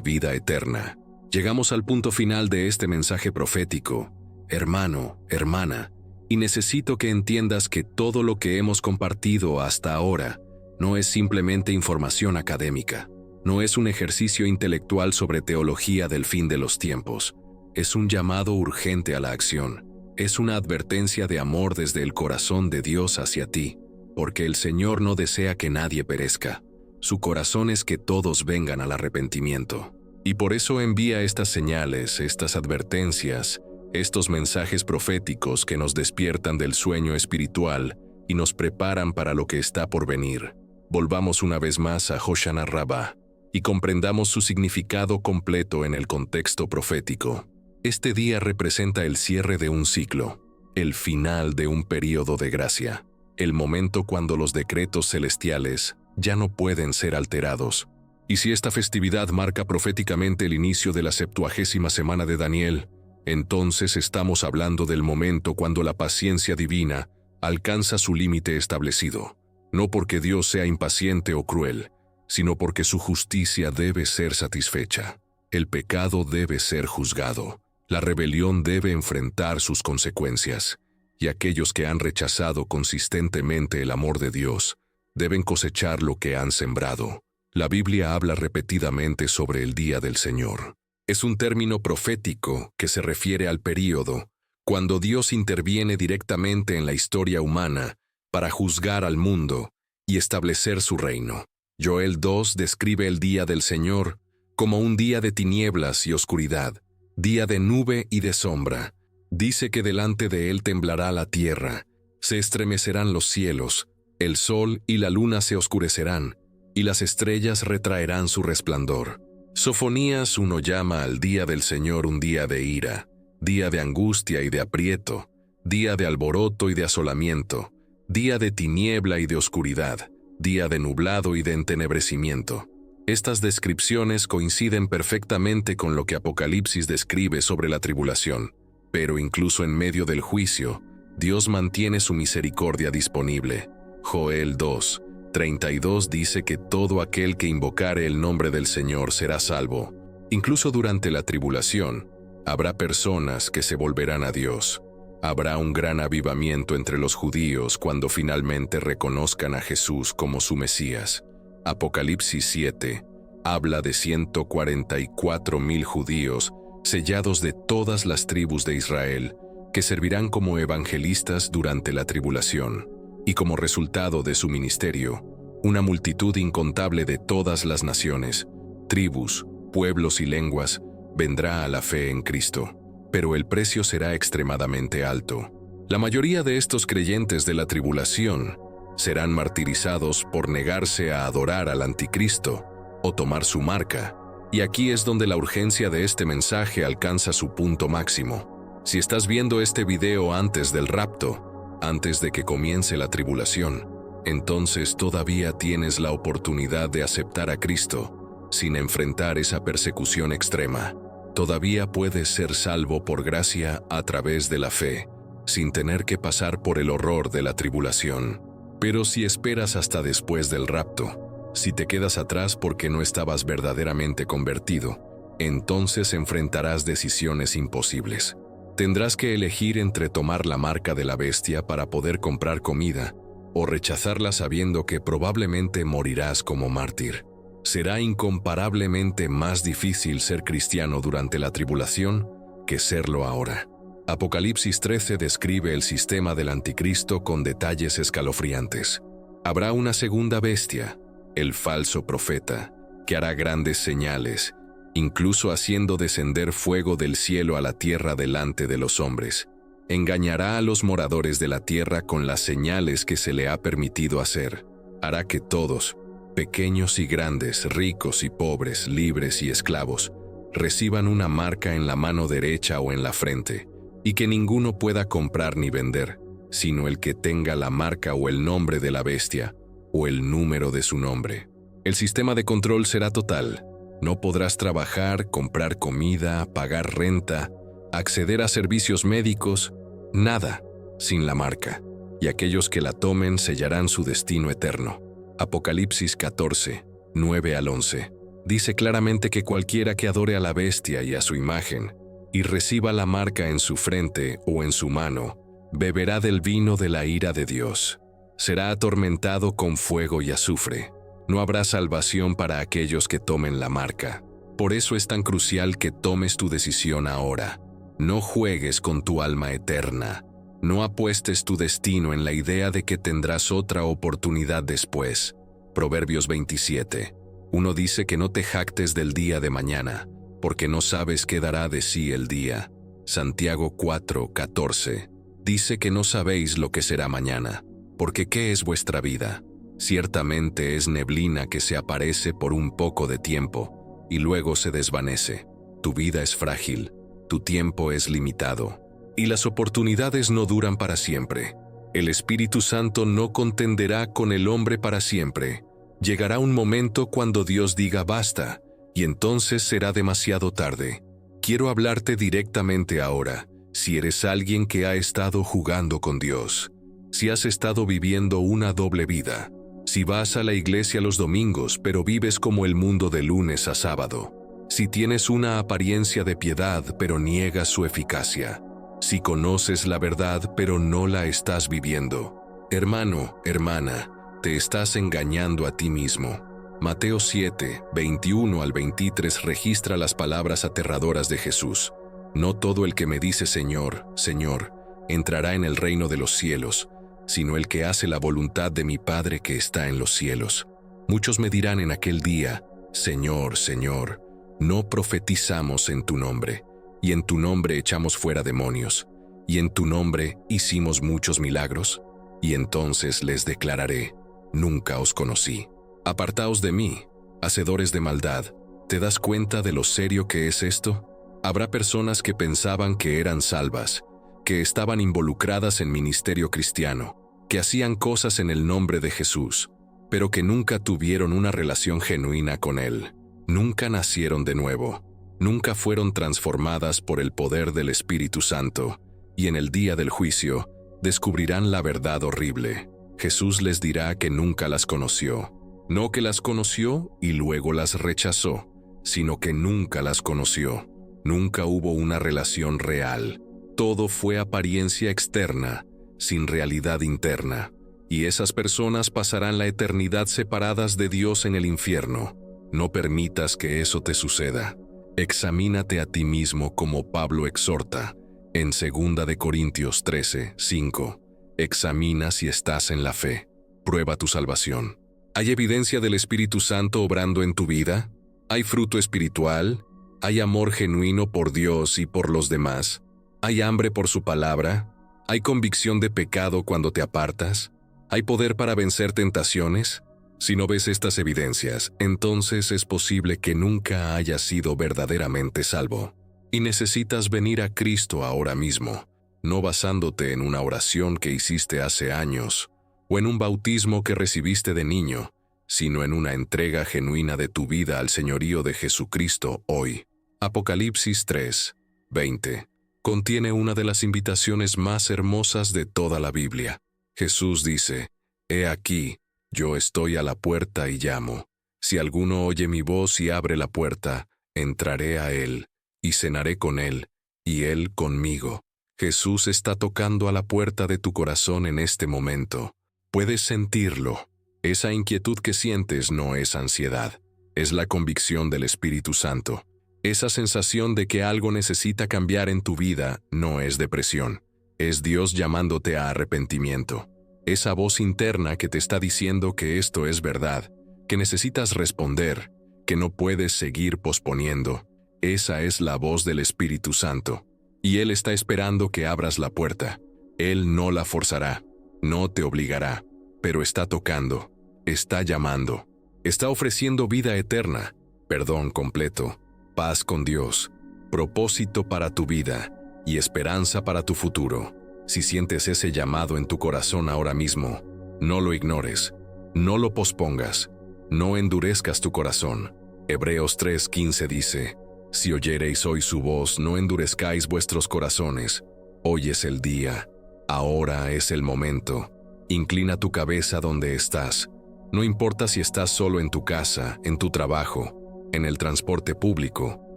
vida eterna. Llegamos al punto final de este mensaje profético, hermano, hermana, y necesito que entiendas que todo lo que hemos compartido hasta ahora no es simplemente información académica, no es un ejercicio intelectual sobre teología del fin de los tiempos, es un llamado urgente a la acción, es una advertencia de amor desde el corazón de Dios hacia ti, porque el Señor no desea que nadie perezca, su corazón es que todos vengan al arrepentimiento. Y por eso envía estas señales, estas advertencias, estos mensajes proféticos que nos despiertan del sueño espiritual y nos preparan para lo que está por venir. Volvamos una vez más a Hoshana Rabbah y comprendamos su significado completo en el contexto profético. Este día representa el cierre de un ciclo, el final de un período de gracia, el momento cuando los decretos celestiales ya no pueden ser alterados. Y si esta festividad marca proféticamente el inicio de la 70ª semana de Daniel, entonces estamos hablando del momento cuando la paciencia divina alcanza su límite establecido, no porque Dios sea impaciente o cruel, sino porque su justicia debe ser satisfecha. El pecado debe ser juzgado, la rebelión debe enfrentar sus consecuencias, y aquellos que han rechazado consistentemente el amor de Dios deben cosechar lo que han sembrado. La Biblia habla repetidamente sobre el día del Señor. Es un término profético que se refiere al período cuando Dios interviene directamente en la historia humana para juzgar al mundo y establecer su reino. Joel 2 describe el día del Señor como un día de tinieblas y oscuridad, día de nube y de sombra. Dice que delante de él temblará la tierra, se estremecerán los cielos, el sol y la luna se oscurecerán, y las estrellas retraerán su resplandor. Sofonías 1 llama al día del Señor un día de ira, día de angustia y de aprieto, día de alboroto y de asolamiento, día de tiniebla y de oscuridad, día de nublado y de entenebrecimiento. Estas descripciones coinciden perfectamente con lo que Apocalipsis describe sobre la tribulación, pero incluso en medio del juicio, Dios mantiene su misericordia disponible. Joel 2:32 dice que todo aquel que invocare el nombre del Señor será salvo. Incluso durante la tribulación, habrá personas que se volverán a Dios. Habrá un gran avivamiento entre los judíos cuando finalmente reconozcan a Jesús como su Mesías. Apocalipsis 7 habla de 144,000 judíos sellados de todas las tribus de Israel que servirán como evangelistas durante la tribulación. Y como resultado de su ministerio, una multitud incontable de todas las naciones, tribus, pueblos y lenguas vendrá a la fe en Cristo. Pero el precio será extremadamente alto. La mayoría de estos creyentes de la tribulación serán martirizados por negarse a adorar al anticristo o tomar su marca. Y aquí es donde la urgencia de este mensaje alcanza su punto máximo. Si estás viendo este video antes del rapto, antes de que comience la tribulación, entonces todavía tienes la oportunidad de aceptar a Cristo sin enfrentar esa persecución extrema. Todavía puedes ser salvo por gracia a través de la fe, sin tener que pasar por el horror de la tribulación. Pero si esperas hasta después del rapto, si te quedas atrás porque no estabas verdaderamente convertido, entonces enfrentarás decisiones imposibles. Tendrás que elegir entre tomar la marca de la bestia para poder comprar comida o rechazarla sabiendo que probablemente morirás como mártir. Será incomparablemente más difícil ser cristiano durante la tribulación que serlo ahora. Apocalipsis 13 describe el sistema del anticristo con detalles escalofriantes. Habrá una segunda bestia, el falso profeta, que hará grandes señales, incluso haciendo descender fuego del cielo a la tierra delante de los hombres. Engañará a los moradores de la tierra con las señales que se le ha permitido hacer. Hará que todos, pequeños y grandes, ricos y pobres, libres y esclavos, reciban una marca en la mano derecha o en la frente, y que ninguno pueda comprar ni vender, sino el que tenga la marca o el nombre de la bestia, o el número de su nombre. El sistema de control será total. No podrás trabajar, comprar comida, pagar renta, acceder a servicios médicos, nada, sin la marca. Y aquellos que la tomen sellarán su destino eterno. Apocalipsis 14, 9 al 11. Dice claramente que cualquiera que adore a la bestia y a su imagen, y reciba la marca en su frente o en su mano, beberá del vino de la ira de Dios. Será atormentado con fuego y azufre. No habrá salvación para aquellos que tomen la marca. Por eso es tan crucial que tomes tu decisión ahora. No juegues con tu alma eterna. No apuestes tu destino en la idea de que tendrás otra oportunidad después. Proverbios 27. Uno dice que no te jactes del día de mañana, porque no sabes qué dará de sí el día. Santiago 4:14. Dice que no sabéis lo que será mañana, porque ¿qué es vuestra vida? Ciertamente es neblina que se aparece por un poco de tiempo, y luego se desvanece. Tu vida es frágil, tu tiempo es limitado, y las oportunidades no duran para siempre. El Espíritu Santo no contenderá con el hombre para siempre. Llegará un momento cuando Dios diga basta, y entonces será demasiado tarde. Quiero hablarte directamente ahora, si eres alguien que ha estado jugando con Dios, si has estado viviendo una doble vida, si vas a la iglesia los domingos pero vives como el mundo de lunes a sábado, si tienes una apariencia de piedad pero niegas su eficacia, si conoces la verdad pero no la estás viviendo. Hermano, hermana, te estás engañando a ti mismo. Mateo 7, 21 al 23 registra las palabras aterradoras de Jesús. No todo el que me dice Señor, Señor, entrará en el reino de los cielos, sino el que hace la voluntad de mi Padre que está en los cielos. Muchos me dirán en aquel día, Señor, Señor, no profetizamos en tu nombre, y en tu nombre echamos fuera demonios, y en tu nombre hicimos muchos milagros. Y entonces les declararé, nunca os conocí. Apartaos de mí, hacedores de maldad. ¿Te das cuenta de lo serio que es esto? Habrá personas que pensaban que eran salvas, que estaban involucradas en ministerio cristiano, que hacían cosas en el nombre de Jesús, pero que nunca tuvieron una relación genuina con Él. Nunca nacieron de nuevo, nunca fueron transformadas por el poder del Espíritu Santo, y en el día del juicio descubrirán la verdad horrible. Jesús les dirá que nunca las conoció. No que las conoció y luego las rechazó, sino que nunca las conoció. Nunca hubo una relación real. Todo fue apariencia externa, sin realidad interna. Y esas personas pasarán la eternidad separadas de Dios en el infierno. No permitas que eso te suceda. Examínate a ti mismo como Pablo exhorta en 2 de Corintios 13, 5. Examina si estás en la fe. Prueba tu salvación. ¿Hay evidencia del Espíritu Santo obrando en tu vida? ¿Hay fruto espiritual? ¿Hay amor genuino por Dios y por los demás? ¿Hay hambre por su palabra? ¿Hay convicción de pecado cuando te apartas? ¿Hay poder para vencer tentaciones? Si no ves estas evidencias, entonces es posible que nunca hayas sido verdaderamente salvo. Y necesitas venir a Cristo ahora mismo, no basándote en una oración que hiciste hace años, o en un bautismo que recibiste de niño, sino en una entrega genuina de tu vida al señorío de Jesucristo hoy. Apocalipsis 3, 20. Contiene una de las invitaciones más hermosas de toda la Biblia. Jesús dice, «He aquí, yo estoy a la puerta y llamo. Si alguno oye mi voz y abre la puerta, entraré a él, y cenaré con él, y él conmigo». Jesús está tocando a la puerta de tu corazón en este momento. Puedes sentirlo. Esa inquietud que sientes no es ansiedad, es la convicción del Espíritu Santo. Esa sensación de que algo necesita cambiar en tu vida no es depresión, es Dios llamándote a arrepentimiento. Esa voz interna que te está diciendo que esto es verdad, que necesitas responder, que no puedes seguir posponiendo. Esa es la voz del Espíritu Santo. Y Él está esperando que abras la puerta. Él no la forzará, no te obligará, pero está tocando, está llamando. Está ofreciendo vida eterna, perdón completo, paz con Dios, propósito para tu vida y esperanza para tu futuro. Si sientes ese llamado en tu corazón ahora mismo, no lo ignores, no lo pospongas, no endurezcas tu corazón. Hebreos 3:15 dice: si oyereis hoy su voz, no endurezcáis vuestros corazones. Hoy es el día, ahora es el momento. Inclina tu cabeza donde estás. No importa si estás solo en tu casa, en tu trabajo, en el transporte público,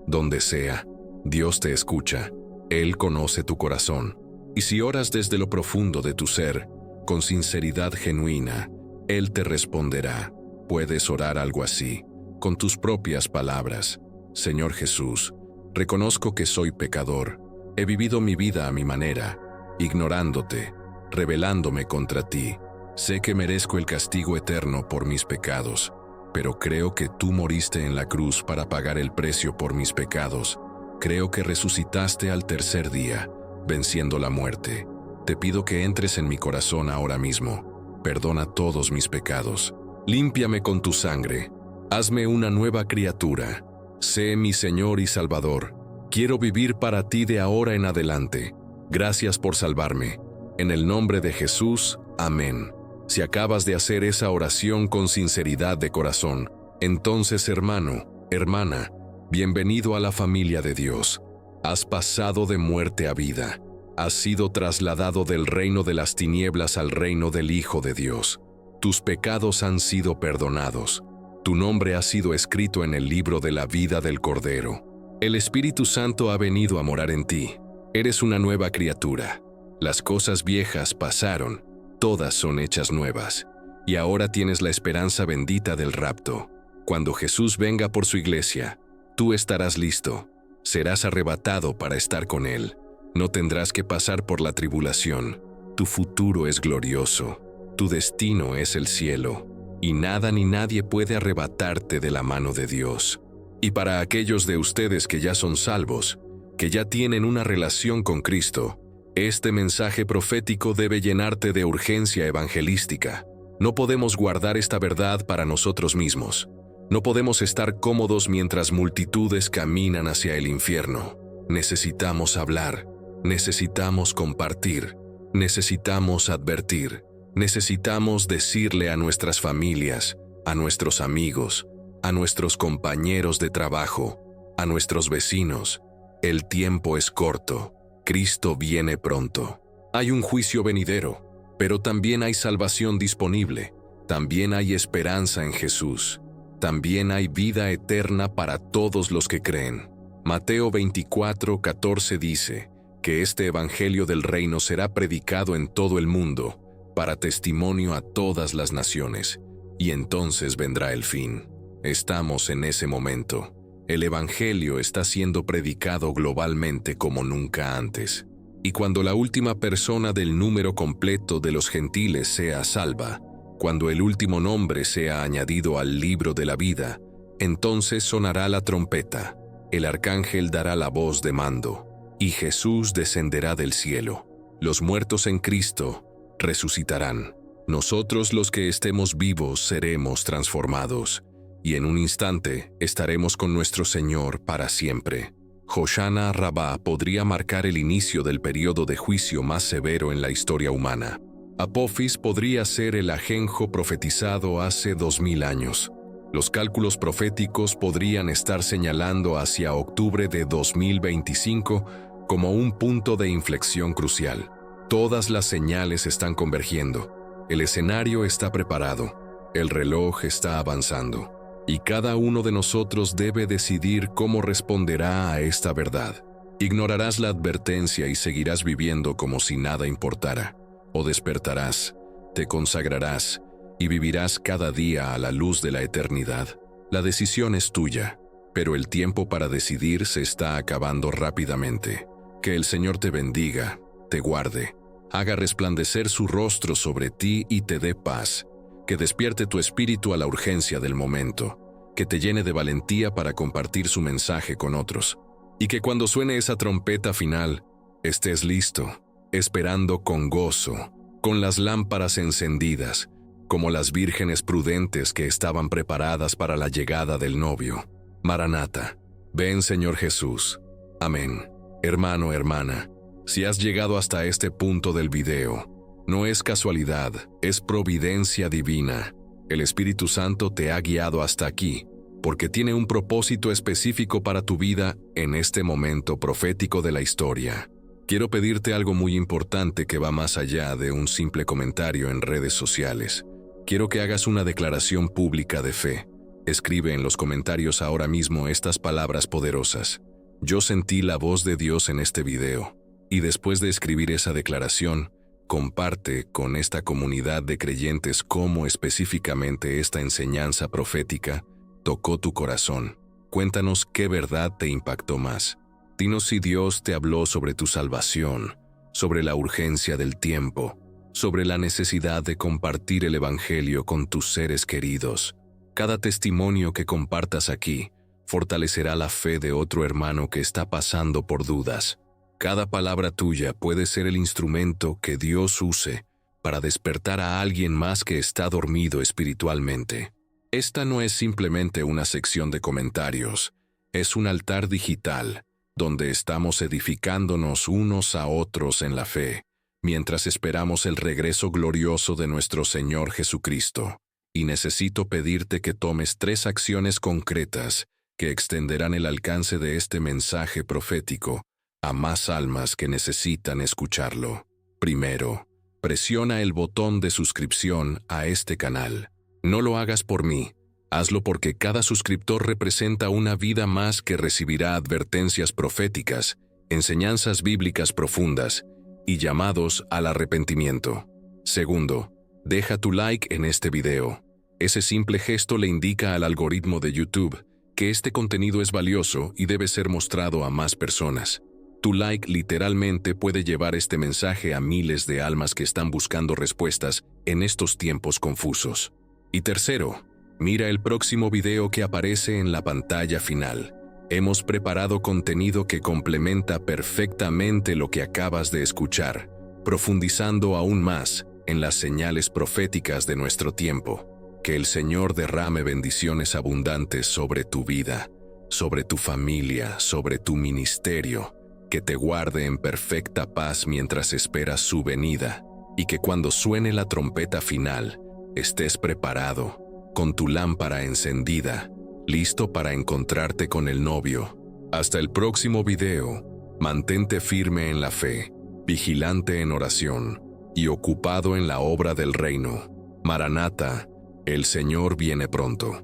donde sea, Dios te escucha. Él conoce tu corazón. Y si oras desde lo profundo de tu ser, con sinceridad genuina, Él te responderá. Puedes orar algo así, con tus propias palabras. Señor Jesús, reconozco que soy pecador. He vivido mi vida a mi manera, ignorándote, rebelándome contra ti. Sé que merezco el castigo eterno por mis pecados, pero creo que tú moriste en la cruz para pagar el precio por mis pecados. Creo que resucitaste al tercer día, venciendo la muerte. Te pido que entres en mi corazón ahora mismo. Perdona todos mis pecados. Límpiame con tu sangre. Hazme una nueva criatura. Sé mi Señor y Salvador. Quiero vivir para ti de ahora en adelante. Gracias por salvarme. En el nombre de Jesús, amén. Si acabas de hacer esa oración con sinceridad de corazón, entonces, hermano, hermana, bienvenido a la familia de Dios. Has pasado de muerte a vida. Has sido trasladado del reino de las tinieblas al reino del Hijo de Dios. Tus pecados han sido perdonados. Tu nombre ha sido escrito en el libro de la vida del Cordero. El Espíritu Santo ha venido a morar en ti. Eres una nueva criatura. Las cosas viejas pasaron, todas son hechas nuevas. Y ahora tienes la esperanza bendita del rapto. Cuando Jesús venga por su iglesia, tú estarás listo. Serás arrebatado para estar con Él. No tendrás que pasar por la tribulación. Tu futuro es glorioso. Tu destino es el cielo. Y nada ni nadie puede arrebatarte de la mano de Dios. Y para aquellos de ustedes que ya son salvos, que ya tienen una relación con Cristo, este mensaje profético debe llenarte de urgencia evangelística. No podemos guardar esta verdad para nosotros mismos. No podemos estar cómodos mientras multitudes caminan hacia el infierno. Necesitamos hablar, necesitamos compartir, necesitamos advertir, necesitamos decirle a nuestras familias, a nuestros amigos, a nuestros compañeros de trabajo, a nuestros vecinos: el tiempo es corto, Cristo viene pronto. Hay un juicio venidero, pero también hay salvación disponible, también hay esperanza en Jesús. También hay vida eterna para todos los que creen. Mateo 24:14 dice que este evangelio del reino será predicado en todo el mundo, para testimonio a todas las naciones, y entonces vendrá el fin. Estamos en ese momento. El evangelio está siendo predicado globalmente como nunca antes. Y cuando la última persona del número completo de los gentiles sea salva, cuando el último nombre sea añadido al libro de la vida, entonces sonará la trompeta, el arcángel dará la voz de mando, y Jesús descenderá del cielo. Los muertos en Cristo resucitarán. Nosotros los que estemos vivos seremos transformados, y en un instante estaremos con nuestro Señor para siempre. Hoshana Rabbah podría marcar el inicio del periodo de juicio más severo en la historia humana. Apophis podría ser el ajenjo profetizado hace 2000 años. Los cálculos proféticos podrían estar señalando hacia octubre de 2025 como un punto de inflexión crucial. Todas las señales están convergiendo. El escenario está preparado. El reloj está avanzando. Y cada uno de nosotros debe decidir cómo responderá a esta verdad. Ignorarás la advertencia y seguirás viviendo como si nada importara. O despertarás, te consagrarás y vivirás cada día a la luz de la eternidad. La decisión es tuya, pero el tiempo para decidir se está acabando rápidamente. Que el Señor te bendiga, te guarde, haga resplandecer su rostro sobre ti y te dé paz. Que despierte tu espíritu a la urgencia del momento, que te llene de valentía para compartir su mensaje con otros. Y que cuando suene esa trompeta final, estés listo, esperando con gozo, con las lámparas encendidas, como las vírgenes prudentes que estaban preparadas para la llegada del novio. Maranata, ven Señor Jesús. Amén. Hermano, hermana, si has llegado hasta este punto del video, no es casualidad, es providencia divina. El Espíritu Santo te ha guiado hasta aquí, porque tiene un propósito específico para tu vida en este momento profético de la historia. Quiero pedirte algo muy importante que va más allá de un simple comentario en redes sociales. Quiero que hagas una declaración pública de fe. Escribe en los comentarios ahora mismo estas palabras poderosas. Yo sentí la voz de Dios en este video. Y después de escribir esa declaración, comparte con esta comunidad de creyentes cómo específicamente esta enseñanza profética tocó tu corazón. Cuéntanos qué verdad te impactó más. Dinos si Dios te habló sobre tu salvación, sobre la urgencia del tiempo, sobre la necesidad de compartir el Evangelio con tus seres queridos. Cada testimonio que compartas aquí fortalecerá la fe de otro hermano que está pasando por dudas. Cada palabra tuya puede ser el instrumento que Dios use para despertar a alguien más que está dormido espiritualmente. Esta no es simplemente una sección de comentarios, es un altar digital donde estamos edificándonos unos a otros en la fe, mientras esperamos el regreso glorioso de nuestro Señor Jesucristo. Y necesito pedirte que tomes 3 acciones concretas que extenderán el alcance de este mensaje profético a más almas que necesitan escucharlo. Primero, presiona el botón de suscripción a este canal. No lo hagas por mí, hazlo porque cada suscriptor representa una vida más que recibirá advertencias proféticas, enseñanzas bíblicas profundas y llamados al arrepentimiento. Segundo, deja tu like en este video. Ese simple gesto le indica al algoritmo de YouTube que este contenido es valioso y debe ser mostrado a más personas. Tu like literalmente puede llevar este mensaje a miles de almas que están buscando respuestas en estos tiempos confusos. Y tercero, mira el próximo video que aparece en la pantalla final. Hemos preparado contenido que complementa perfectamente lo que acabas de escuchar, profundizando aún más en las señales proféticas de nuestro tiempo. Que el Señor derrame bendiciones abundantes sobre tu vida, sobre tu familia, sobre tu ministerio, que te guarde en perfecta paz mientras esperas su venida, y que cuando suene la trompeta final, estés preparado, con tu lámpara encendida, listo para encontrarte con el novio. Hasta el próximo video, mantente firme en la fe, vigilante en oración, y ocupado en la obra del reino. Maranata, el Señor viene pronto.